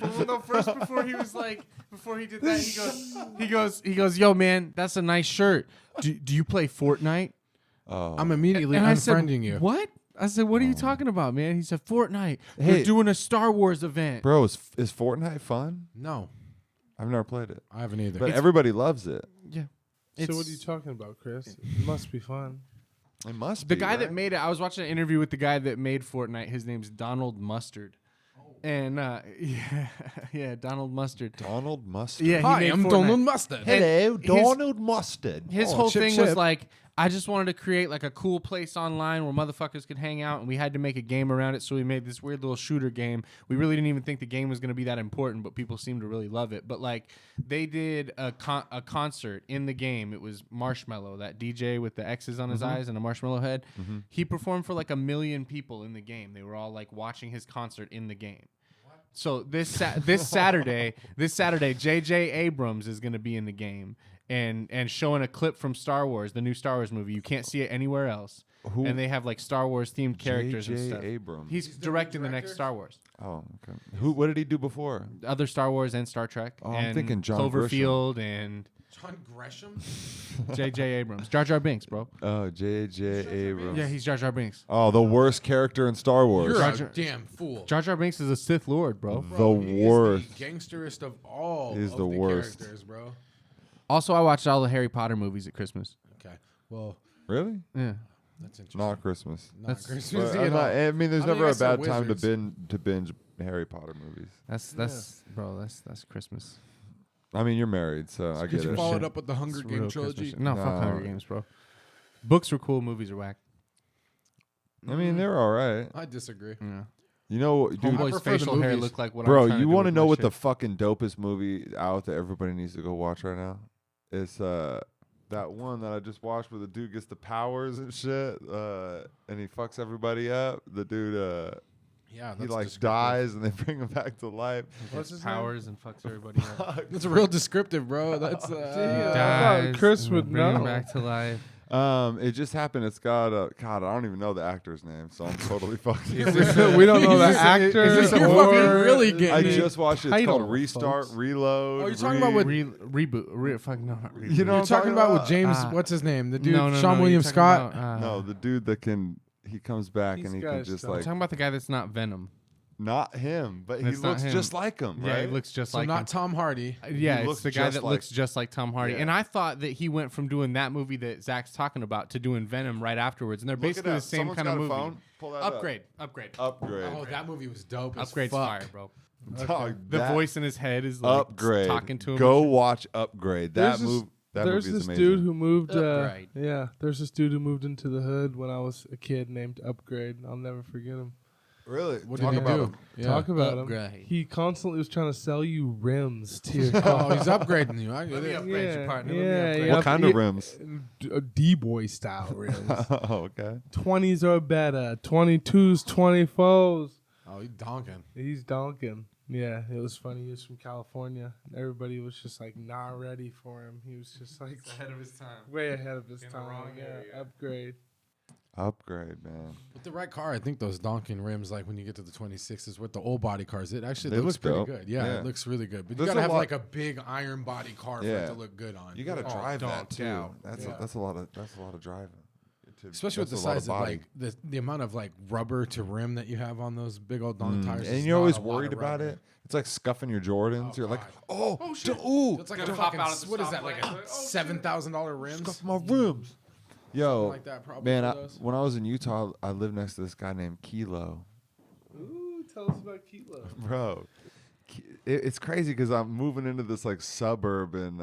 First before he was like, before he did that, he goes, yo, man, that's a nice shirt. Do you play Fortnite? I'm immediately And I said, unfriending you. What? I said, what are you talking about, man? He said, Fortnite. Hey. We're doing a Star Wars event. Bro, is Fortnite fun? No, I've never played it. I haven't either. But everybody loves it. Yeah. So what are you talking about, Chris? It must be fun. It must The be, guy that right? made it, I was watching an interview with the guy that made Fortnite. His name's Donald Mustard. And yeah, Donald Mustard. Donald Mustard. Yeah, Hi, he made I'm Fortnite. Donald Mustard. Hello, his- Donald Mustard. His Oh, whole chip, thing was chip. like, I just wanted to create like a cool place online where motherfuckers could hang out, and we had to make a game around it. So we made this weird little shooter game. We really didn't even think the game was going to be that important, but people seemed to really love it. But like, they did a concert in the game. It was Marshmallow, that DJ with the X's on his eyes and a marshmallow head. He performed for like 1 million people in the game. They were all like watching his concert in the game. So this Saturday, J.J. Abrams is going to be in the game and showing a clip from Star Wars, the new Star Wars movie. You can't see it anywhere else. Who? And they have like Star Wars themed characters and J.J. stuff. Abrams. He's directing the next director? Star Wars. Oh, okay. What did he do before? Other Star Wars and Star Trek. Oh, I'm and thinking John Cloverfield and John Gresham. J.J. Abrams. Jar Jar Binks, bro. Oh, J.J. Abrams. Yeah, he's Jar Jar Binks. Oh, the worst character in Star Wars. You're Jar a Jar- damn fool. Jar Jar Binks is a Sith Lord, bro. the He worst. is the gangsterest of all. He's of the worst. characters, bro. Also, I watched all the Harry Potter movies at Christmas. Okay, well, Really? Yeah. that's interesting. Not Christmas. Not that's- Christmas But at I'm all. not- I mean, there's I mean, never I a said bad time to wizards. binge Harry Potter movies. That's bro. That's Christmas. I mean, you're married, so I Did get you it. follow Shit. it up with the Hunger It's Game real trilogy? Christmas. No, fuck No. Hunger Games, bro. Books were cool. Movies are whack. I mean, they're all right. I disagree. Yeah. You know, dude, Homeboy's prefer the facial hair movies. looked like what bro, I'm trying you want to know what the fucking dopest movie out that everybody needs to go watch right now? It's that one that I just watched where the dude gets the powers and shit, and he fucks everybody up. The dude, Yeah, that's he like descriptive. dies and they bring him back to life. What's his powers and fucks everybody up. That's real descriptive, bro. That's Damn. Dies thought Chris and would bring him know. back to life. It just happened. It's got God. I don't even know the actor's name, so I'm totally fucking. name? We don't know the actor. is this- you're or- fucking really getting I me. just watched it. It's Title, called Restart, folks. Reload. Oh, you're talking about with- Reboot. Fuck no. Not reboot. You know You're what I'm talking about with about? James. What's his name? The dude, No, Sean you're William talking Scott. about, No, the dude that he comes back These and he can guys just don't. I'm like talking about the guy that's not Venom. not him, but he It's not looks him. just like him, Yeah, right? he looks just So like not him. Tom Hardy. Yeah, He it's looks the guy just that like- looks just like Tom Hardy. Yeah. And I thought that he went from doing that movie that Zach's talking about to doing Venom right afterwards. And they're Look it basically up. the same Someone's kind got of a movie. phone? Pull that Upgrade. Upgrade. Oh, that movie was dope. As Upgrade's fuck. fire, bro. Dog, The that voice in his head is like Upgrade. talking to him. Go and shit. watch Upgrade. That There's this- move. That There's movie is this amazing. dude who moved. Upgrade. There's this dude who moved into the hood when I was a kid named Upgrade. I'll never forget him. Really? What Talk did he about do? him. Yeah. Talk about Upgrade. him. He constantly was trying to sell you rims to your Oh, car. he's upgrading you. I get Let me it. upgrade your partner. Let me yeah, upgrade. yeah. What kind of rims? D-boy style rims. Oh, okay. 20s are better. 22s, 24s. Oh, he's donking. He's donking. Yeah, it was funny. He was from California. Everybody was just like not ready for him. He was just like Ahead of his time. way ahead of his In the time. wrong Yeah, area. Upgrade. Upgrade, man. With the right car, I think those donking rims, like when you get to the 26s with the old body cars, it actually They looks look pretty dope. good. Yeah, Yeah. it looks really good. But There's you gotta a have lot- like a big iron body car for Yeah. it to look good on. You got to Oh, drive don't that too. doubt. That's Yeah. that's a lot of driving. Especially with the That's a lot size of body. like the amount of like rubber to rim that you have on those big old donk tires. And is you're not always a lot worried of about rubber. it. It's like scuffing your Jordans. Oh, You're like, God. oh, shit. ooh, It's like Gonna a pop fucking, out at the what is that, like stoplight. a Like, oh, $7,000 rims? scuff my rims. Yo, Something like that probably man, for those. when I was in Utah, I lived next to this guy named Kilo. Ooh, tell us about Kilo. Bro, it's crazy because I'm moving into this like suburb in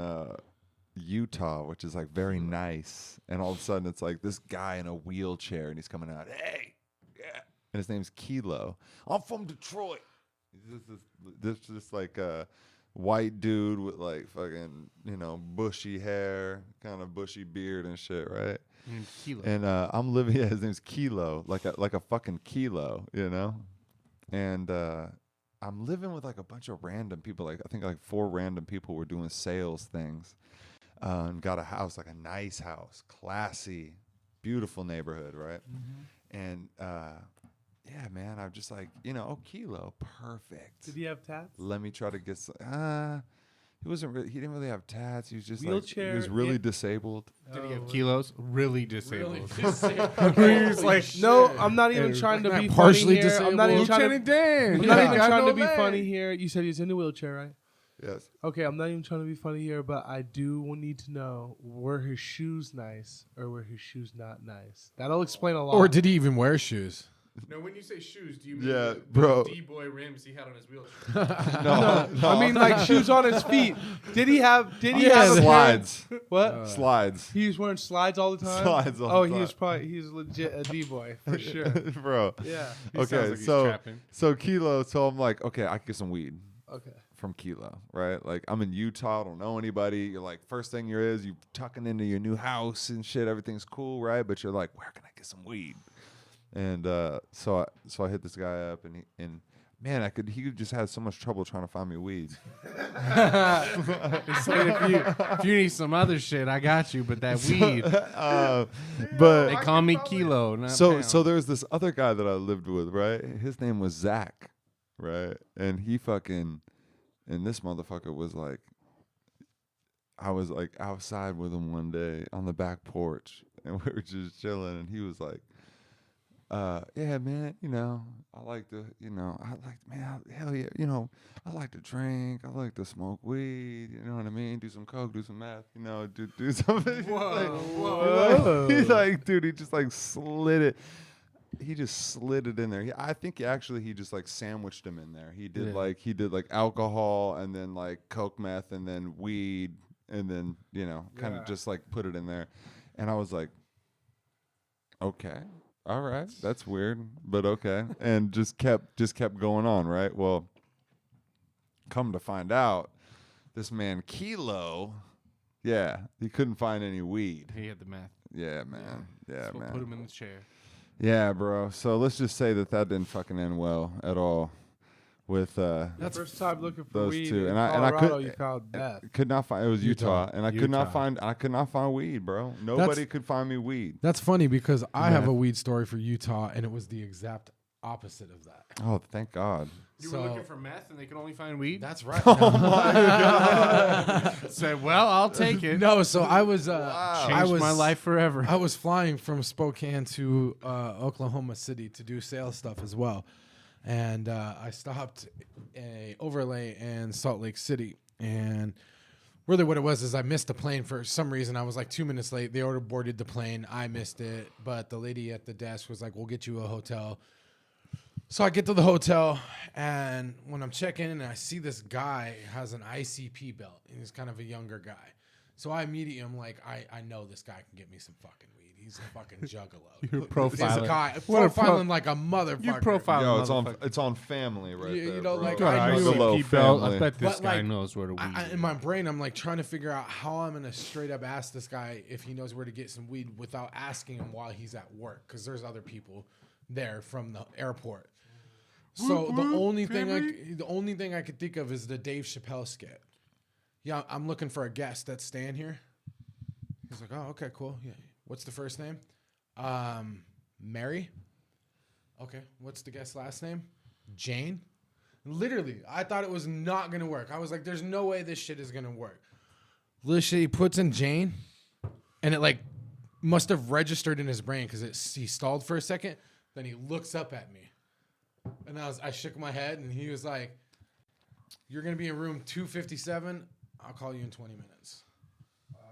Utah, which is like very nice, and all of a sudden it's like this guy in a wheelchair, and he's coming out, hey, yeah, and his name's Kilo. I'm from Detroit. This like white dude with like fucking, bushy hair, kind of bushy beard and shit, right? Kilo. And I'm living. Yeah, his name's Kilo, like a fucking kilo, And I'm living with like a bunch of random people. Like I think like 4 random people were doing sales things, and got a house, like a nice house, classy, beautiful neighborhood, right? Mm-hmm. And yeah, man, I'm just like, Kilo, perfect. Did he have tats? Let me try to get some. He didn't really have tats. He was just Wheelchair. He was really disabled. Did he have kilos? Really disabled. He was like, no, I'm not even trying to be partially funny here. I'm not even disabled. trying to be funny here. You said he's in a wheelchair, right? Yes. Okay, I'm not even trying to be funny here, but I do need to know, were his shoes nice or were his shoes not nice? That'll explain a lot. Or did he even wear shoes? No, when you say shoes, do you mean Yeah, the bro. D-boy rims he had on his wheelchair? No. I mean like shoes on his feet. Did he have slides? What? Slides. He was wearing slides all the time? Slides all the time. He's legit a D-boy for sure. Bro. Yeah. Okay, so Kilo, so I'm like, okay, I can get some weed. Okay. From Kilo, right? Like I'm in Utah, I don't know anybody. You're like, first thing you tucking into your new house and shit. Everything's cool, right? But you're like, where can I get some weed? And so I hit this guy up, and man, he just had so much trouble trying to find me weed. If you need some other shit, I got you. But that weed, but they call me Kilo. Not so pound. so there's this other guy that I lived with, right? His name was Zach, right? And this motherfucker was like, I was like outside with him one day on the back porch, and we were just chilling, and he was like, yeah, man, I like to, hell yeah, I like to drink, I like to smoke weed, you know what I mean? Do some coke, do some meth, do something. Whoa. He's like, dude, he just like slid it. He just slid it in there. I think he just like sandwiched him in there. He did like alcohol and then like coke, meth, and then weed, and then kind of just like put it in there. And I was like, okay, all right, that's weird, but okay. And just kept going on, right? Well, come to find out, this man Kilo, he couldn't find any weed. He had the meth. Yeah, man. Yeah, So man. put him in the chair. Yeah, bro. So let's just say that didn't fucking end well at all with That's first time looking for those weed two. in And Colorado, I you found meth. could not find. It was Utah, and I could not Utah. find weed, bro. Nobody could find me weed. That's funny because I have a weed story for Utah, and it was the exact opposite of that. Oh, thank God. You were looking for meth and they could only find weed? That's right. Oh my God. Said, well, I'll take it. No, so I was Changed my life forever. I was flying from Spokane to Oklahoma City to do sales stuff as well. And I stopped a overlay in Salt Lake City. And really what it was is I missed the plane for some reason. I was like 2 minutes late. They already boarded the plane. I missed it. But the lady at the desk was like, we'll get you a hotel. So I get to the hotel, and when I'm checking in, I see this guy has an ICP belt, and he's kind of a younger guy. So I immediately am like, I know this guy can get me some fucking weed. He's a fucking juggalo. You're profiling. This guy, profiling like a motherfucker. You profile. Yo, it's on family right there, know, bro. like, I I knew knew I bet this But, guy like, knows where to weed. in my brain, I'm like trying to figure out how I'm gonna straight up ask this guy if he knows where to get some weed without asking him while he's at work, because there's other people there from the airport. So the only thing I could think of is the Dave Chappelle skit. Yeah, I'm looking for a guest that's staying here. He's like, oh, okay, cool. Yeah, what's the first name? Mary. Okay, what's the guest's last name? Jane. Literally, I thought it was not gonna work. I was like, there's no way this shit is gonna work. Literally, he puts in Jane, and it like must have registered in his brain because he stalled for a second. Then he looks up at me. And I shook my head, and he was like, you're going to be in room 257. I'll call you in 20 minutes.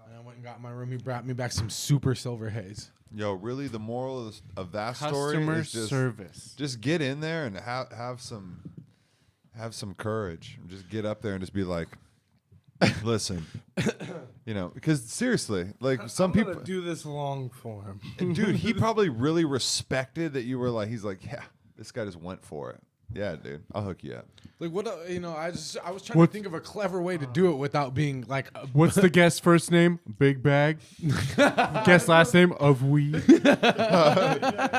And I went and got my room. He brought me back some super silver haze. Yo, really, the moral of that story Customer is just service. Just get in there and have some courage. Just get up there and just be like, listen, because seriously, like some people do this long form. Dude, he probably really respected that you were like, he's like, yeah. This guy just went for it. Yeah, dude. I'll hook you up. Like what? I was trying to think of a clever way to do it without being like. What's the guest first name? Big Bag. Guest last name of weed.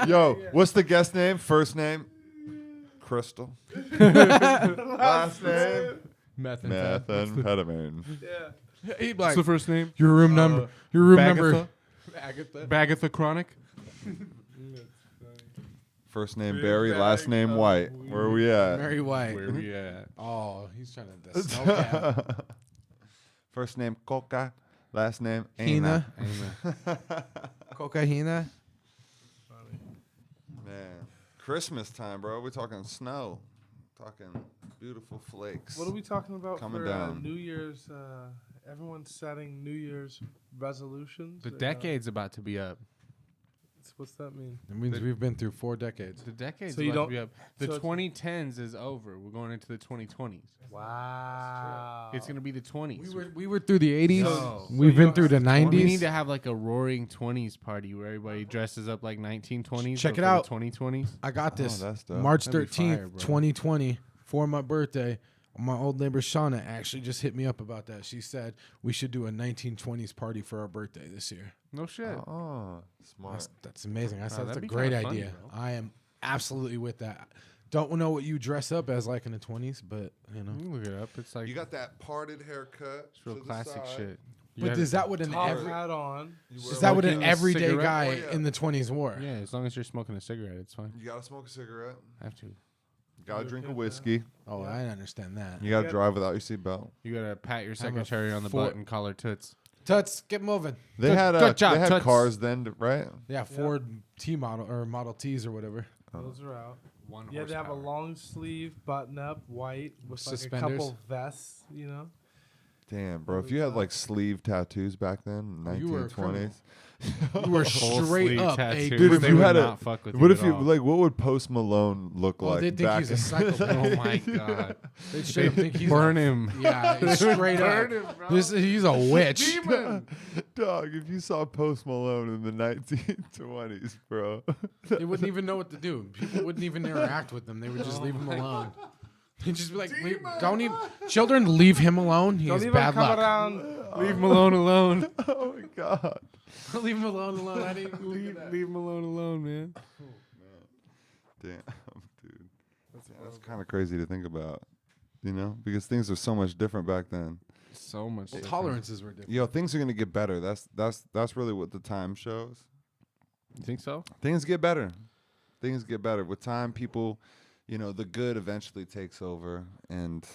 Yo, what's the guest name? First name? Crystal. Last name? Methamphetamine. Yeah. He'd be What's like, the first name? your room number. Your room number. Bagatha. Bagatha Chronic. First name Barry, last name White. Where are we at? Mary White. Where we at? Oh, he's trying to Snowcap. First name Coca, last name Hina. Aina. Cocaina. Man, Christmas time, bro. We're talking snow, talking beautiful flakes. What are we talking about Coming for down. New Year's? Everyone's setting New Year's resolutions. The decade's about to be up. What's that mean? It means we've been through 4 decades. The decade's So you about don't- to be up. The so it's- 2010s is over. We're going into the 2020s. Wow. It's gonna be the 20s. We were through the 80s. No. We've So been you through the We 90s. need to have like a roaring 20s party where everybody dresses up like 1920s. Check but it for out. The 2020s. I got this. that's dope. March That'd be 13th, fire, bro. 2020, for my birthday. My old neighbor Shauna actually just hit me up about that. She said we should do a 1920s party for our birthday this year. No shit. Oh, smart. That's amazing. I said that's a that'd be great kinda idea. funny, bro. I am absolutely with that. Don't know what you dress up as like in the 20s, but You can look it up. It's like You got that parted haircut. it's real to the classic side. shit. You but gotta- is that what an Top every hat on. You wear is that what an Smoking a everyday cigarette? guy Oh, yeah. in the 20s wore? Yeah, as long as you're smoking a cigarette, it's fine. You gotta smoke a cigarette. I have to. You gotta drink a okay, whiskey. Oh, I understand that. You gotta Yeah. drive without your seatbelt. You gotta pat your I'm a secretary on the four- butt and call her toots. Tuts, get moving. They Good- had good job, they had Toots. cars then, right? Yeah, Ford T model or Model Ts or whatever. Those are out. One Yeah, they have a long sleeve button up, white, with like Suspenders. a couple vests, you know? Damn, bro. If you had like sleeve tattoos back then, You were a 1920s. You were Full straight sleeve up tattoos. a Dude, if They you would had a- not fuck with What you if at you all. like? What would Post Malone look Well, like? they think back he's a in- psychopath. Oh my god. They straight up think he's Burn him. Yeah, he's straight up. He's a witch. Dog, if you saw Post Malone in the 1920s, bro. They wouldn't even know what to do. People wouldn't even interact with them. They would just leave him alone. They'd just be like, don't even. Children, leave him alone. He Don't has even bad come luck. around. Leave Malone alone. Oh my god. leave him alone. I didn't Leave Malone alone, man. Damn, dude. That's kind of crazy to think about, you know, because things are so much different back then. So much. Well, different. tolerances were different. Yo, things are gonna get better. That's really what the time shows. You think so? Things get better. Things get better with time. People, you know, the good eventually takes over, and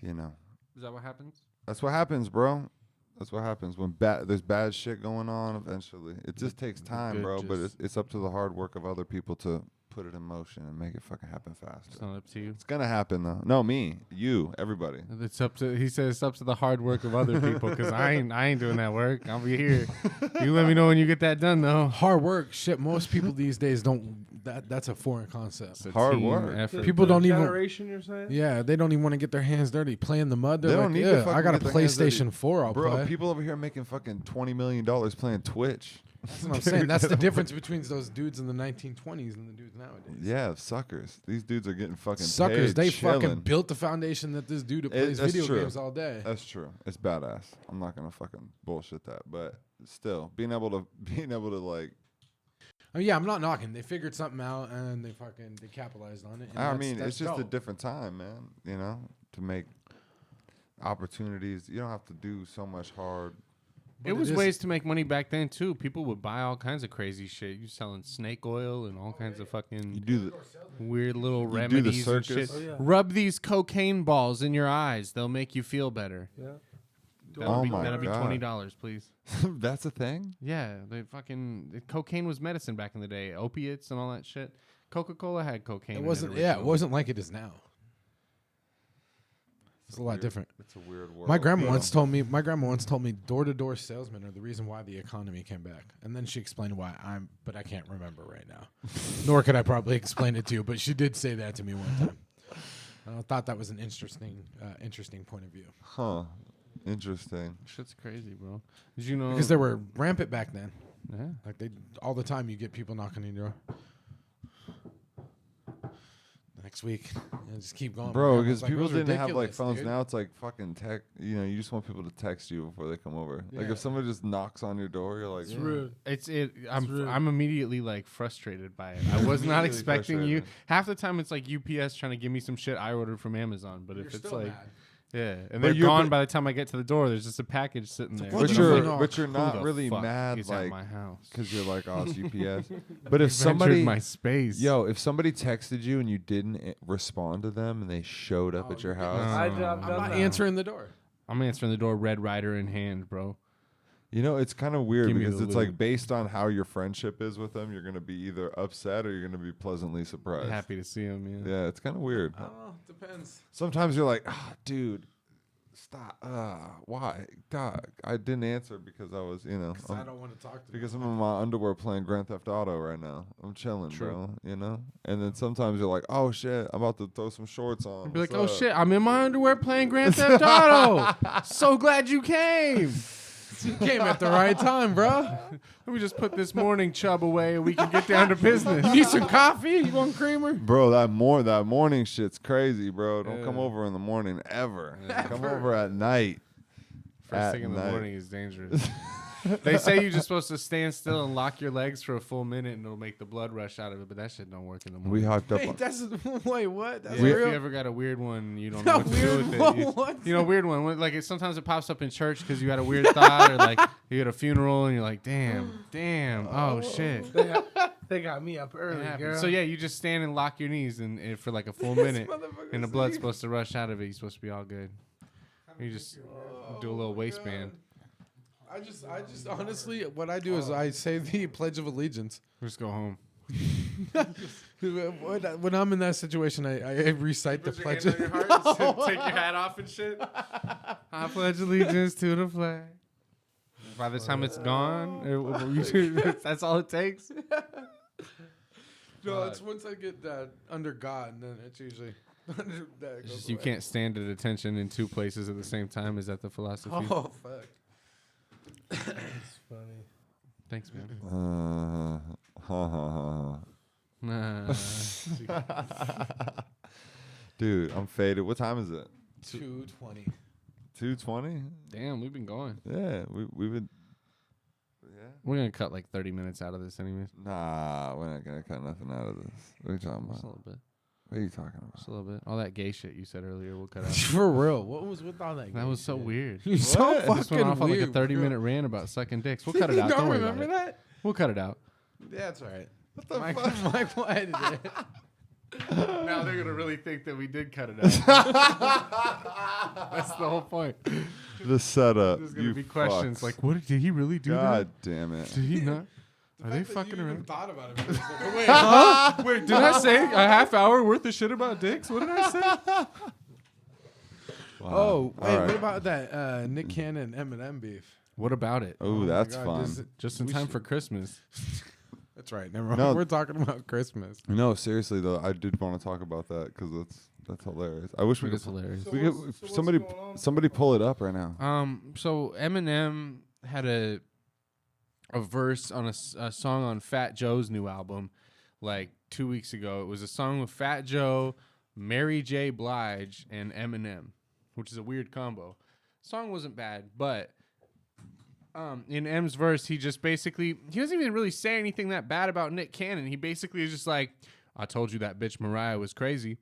you know, Is that what happens? that's what happens, bro. That's what happens when there's bad shit going on. Eventually, it just takes time, good bro. But just- it's up to the hard work of other people to put it in motion and make it fucking happen faster. It's not up to you. It's gonna happen though. No, me, you, everybody. It's up to. He says it's up to the hard work of other people because I ain't doing that work. I'll be here. You let me know when you get that done, though. Hard work, shit. Most people these days don't. That's a foreign concept. It's a Hard team work. effort, People bro. don't even. Generation, you're saying? Yeah, they don't even want to get their hands dirty. Play in the mud. They're They like, don't need to yeah, fucking I got a get their hands dirty. PlayStation 4. I'll Bro, play. people over here making fucking $20 million playing Twitch. That's what I'm saying. That's the difference between those dudes in the 1920s and the dudes nowadays. Yeah, suckers. These dudes are getting fucking Suckers, paid, they chilling. fucking built the foundation that this dude that plays that's video true. games all day. That's true. It's badass. I'm not gonna fucking bullshit that, but still, being able to like, I mean, yeah, I'm not knocking. They figured something out and they capitalized on it. And I that's- mean, that's it's just a dope. different time, man. You know, to make opportunities. You don't have to do so much hard. But It was is- ways to make money back then too. People would buy all kinds of crazy shit. You selling snake oil and all kinds of You fucking do the weird little do the remedies and circus. shit. Oh, yeah. Rub these cocaine balls in your eyes. They'll make you feel better. Yeah. Oh my That'll be God. $20, please. That's a thing. Yeah, cocaine was medicine back in the day. Opiates and all that shit. Coca-Cola had cocaine. It in wasn't. it Yeah, it originally. wasn't like it is now. It's a lot different. It's a weird world. My grandma bro. once told me. My grandma once told me door-to-door salesmen are the reason why the economy came back. And then she explained why but I can't remember right now. Nor could I probably explain it to you. But she did say that to me one time. I thought that was an interesting point of view Huh. Interesting. Shit's crazy, bro. Did you know? because they were rampant back then. Yeah. Like they all the time, you get people knocking on your door. next week. And just keep going. Bro, Man, because like, people didn't have like ridiculous, phones. dude. Now it's like fucking tech. You know, you just want people to text you before they come over. Like Yeah. if somebody just knocks on your door, you're like, It's rude. I'm immediately like frustrated by it. I was not Immediately expecting you. frustrated. Half the time it's like UPS trying to give me some shit I ordered from Amazon, but You're if it's still like mad. yeah, and But they're you're- gone by the time I get to the door, there's just a package sitting there. But But you're- you're Who not the really fuck mad is at like my house. because you're like, oh, it's UPS. But if Entered somebody, my space, if somebody texted you and you didn't respond to them and they showed up at your house, I've I'm done not that. answering the door. I'm answering the door, Red Rider in hand, bro. you know, it's kind of weird Give me because the it's loot. like based on how your friendship is with them, you're gonna be either upset or you're gonna be pleasantly surprised. Happy to see him. Yeah. Yeah, it's kind of weird. I don't know. Depends. Sometimes you're like, dude, stop. Why? Dog, I didn't answer because I was, Because I don't want to talk to because them. I'm in my underwear playing Grand Theft Auto right now. I'm chilling, True. bro. You know. And then sometimes you're like, oh shit, I'm about to throw some shorts on. I'd be like, What's oh up?" shit, I'm in my underwear playing Grand Theft Auto. So glad you came. You came at the right time, bro. Let me just put this morning chub away and we can get down to business. You need some coffee? You want creamer? Bro, that morning shit's crazy, bro. Don't come Yeah. over in the morning ever. Come over at night. First thing in the morning is dangerous. They say you're just supposed to stand still and lock your legs for a full minute and it'll make the blood rush out of it, but that shit don't work in the We morning. hyped up. Wait, that's wait, what? That's Yeah, if real? you ever got a weird one, you don't know what to do with it. What? You know, weird one. Like sometimes it pops up in church because you had a weird thought, or like you had a funeral and you're like, damn, oh shit. They got me up It early, happens. girl. So yeah, you just stand and lock your knees and for like a full minute, and the blood's supposed to rush out of it. You're supposed to be all good. You just do a little waistband. I just honestly, what I do is I say the Pledge of Allegiance. Just go home. When I'm in that situation, I recite the Pledge. Take your hat off and shit. I pledge allegiance to the flag. By the time it's gone, that's all it takes. No, it's once I get under God, and then it's usually that It's goes just you away. can't stand at attention in two places at the same time. Is that the philosophy? Oh fuck! It's funny. Thanks, man. Nah. Dude, I'm faded. What time is it? 2:20. 2:20? Damn, we've been going. Yeah, we've been. Yeah. We're gonna cut like 30 minutes out of this, anyways. Nah, we're not gonna cut nothing out of this. What are you talking Just a about? little bit. What are you talking about? Just a little bit. All that gay shit you said earlier, we'll cut out. For real, what was with all that? That was so weird. You're so What? fucking Just went off on like a weird, 30-minute rant about sucking dicks. We'll cut it out. You Don't don't worry remember about it. that? We'll cut it out. Yeah, that's all right. What the Mike, fuck? Mike will edit it. Now they're gonna really think that we did cut it out. That's the whole point. The setup. There's gonna you be questions fucks. like, "What did he really do? God damn it. That? Did he not? Are they The fact that fucking you even around? thought about it. For a second. Wait, Huh? Wait, did I say a half hour worth of shit about dicks? What did I say? Wow. Oh, wait, All right. what about that Nick Cannon Eminem beef? What about it? Oh, my that's God, fun. this is- Just in we time should- for Christmas. That's right. Never mind. No. We're talking about Christmas. No, seriously though, I did want to talk about that because that's hilarious. I wish we It could. is hilarious. So We what's- could so what's somebody going on? somebody pull it up right now. So Eminem had a verse on a song on Fat Joe's new album, like 2 weeks ago. It was a song with Fat Joe, Mary J. Blige, and Eminem, which is a weird combo. Song wasn't bad, but in M's verse, he just basically he doesn't even really say anything that bad about Nick Cannon. He basically is just like, "I told you that bitch Mariah was crazy,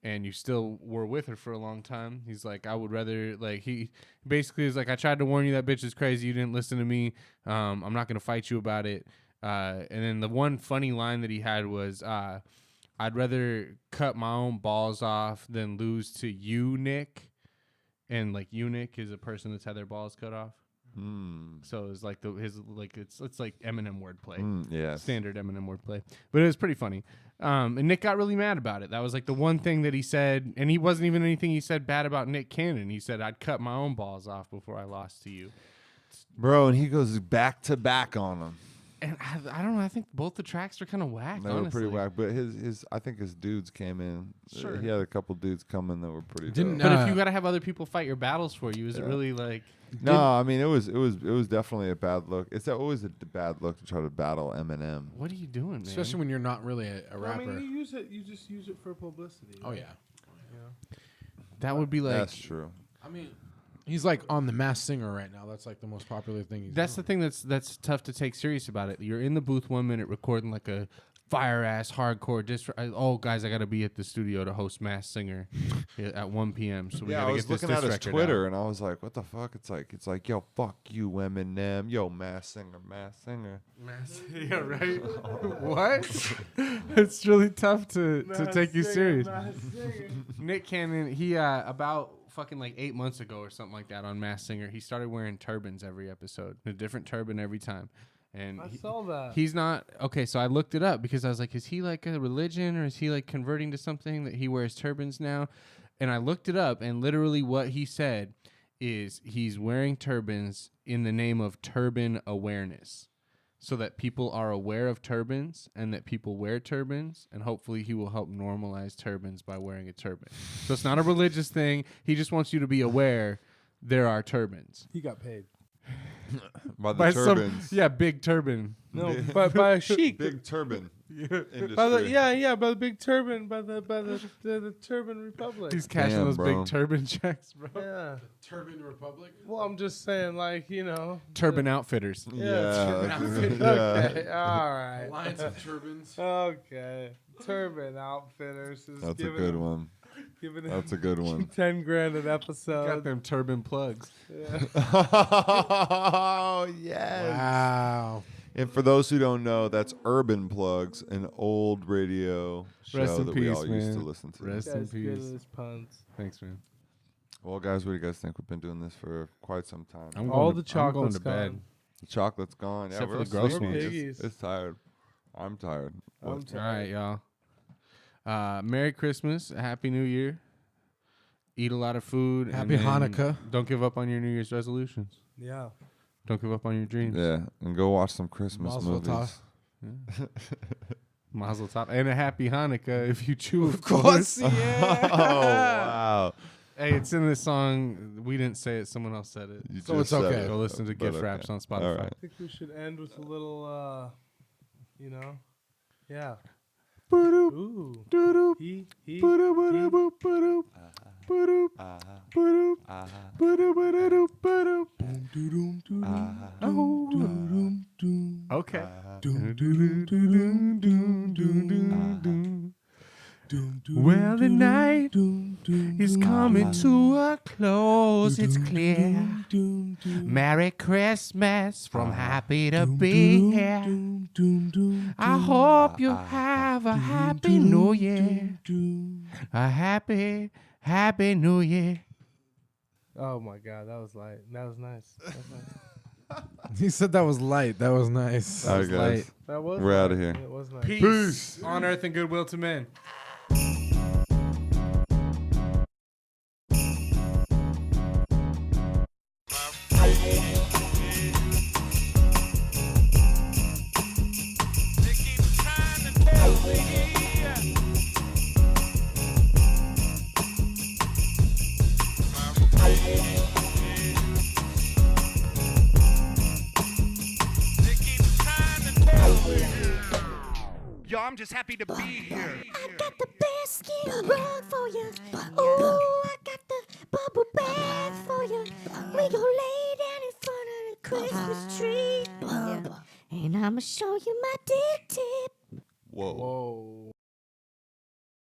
and you still were with her for a long time." He's like, "I would rather like." He basically is like, "I tried to warn you that bitch is crazy. You didn't listen to me. I'm not gonna fight you about it." And then the one funny line that he had was, "I'd rather cut my own balls off than lose to you, Nick." And like eunuch is a person that's had their balls cut off. So it's like it's like Eminem wordplay. Yes. Standard Eminem wordplay. But it was pretty funny. And Nick got really mad about it. That was like the one thing that he said, and he wasn't even anything he said bad about Nick Cannon. He said, "I'd cut my own balls off before I lost to you." Bro, and he goes back to back on him. And I don't know. I think both the tracks are kind of whack. They were pretty whack, but I think his dudes came in. Sure. He had a couple dudes come in that were pretty Didn't dope. But if you got to have other people fight your battles for you, is it really like? No, I mean it was definitely a bad look. It's always a bad look to try to battle Eminem. What are you doing, man? Especially when you're not really a rapper. I mean, you just use it for publicity. Oh right? yeah. That would be like. That's true. I mean, he's like on the Masked Singer right now. That's like the most popular thing he's That's the doing. thing that's tough to take serious about it. You're in the booth 1 minute recording like a fire ass hardcore oh guys, I gotta be at the studio to host Masked Singer at 1 p.m. So we Yeah, gotta I was get this looking at his record Twitter out. and I was like, what the fuck? It's like, yo, fuck you, Eminem. Yo, Masked Singer. Yeah, right. What? It's really tough to take you serious. Nick Cannon, he about fucking like 8 months ago or something like that on Masked Singer, he started wearing turbans every episode, a different turban every time. And I saw that. He's not okay. So I looked it up because I was like, is he like a religion or is he like converting to something that he wears turbans now? And I looked it up, and literally what he said is he's wearing turbans in the name of turban awareness, so that people are aware of turbans and that people wear turbans, and hopefully he will help normalize turbans by wearing a turban. So it's not a religious thing. He just wants you to be aware there are turbans. He got paid. By the turbans. Big turban. No, by a sheik. Big turban industry. By the big turban, by the Turban Republic. He's cashing those bro. big turban checks, bro. Yeah. Turban Republic. Well, I'm just saying, like, you know. Turban Outfitters. Yeah. Okay. All right. Alliance of Turbans. Okay. Turban Outfitters is That's a giving good him- one. giving That's a him good one. 10 grand an Got episode. them turban plugs. Yeah. Oh, yes. Wow. And for those who don't know, that's Urban Plugs, an old radio show Rest in that we peace, all used to man. listen to. Rest in Guy's good at peace. his puns. Thanks, man. Well, guys, what do you guys think? We've been doing this for quite some time. I'm All going the to, I'm going chocolate's to bed. gone. The chocolate's gone. Except Yeah, for we're the gross sleepy. ones. Piggies. It's tired. I'm tired. I'm What? All right, y'all. Merry Christmas. Happy New Year. Eat a lot of food. and Happy then Hanukkah. Don't give up on your New Year's resolutions. Yeah. Don't give up on your dreams. Yeah, and go watch some Christmas Mazel movies. tov. Mazel tov. And a happy Hanukkah if you chew, of course, yeah. Oh, wow. Hey, it's in this song. We didn't say it. Someone else said it. You So just it's said okay. it, Go listen to but gift okay. wraps on Spotify. All right. I think we should end with a little, you know, yeah. Boop, Ooh. doop, He. boop, boop, boop, boop, boop, boop, boop, boop, boop. Okay. Well, the night is coming to a close. It's clear. Merry Christmas from Happy to Be Here. I hope you have a happy New Year. A happy, happy New Year. Oh my God, that was light. That was nice. That was nice. He said that was light. That was nice. All right, guys. That was We're light. outta here. It was nice. Peace. On earth and goodwill to men. Yo, I'm just happy to be here. I got the best skin rug for you. Ooh, I got the bubble bath for you. We gon' lay down in front of the Christmas tree. And I'ma show you my dick tip. Whoa. Whoa.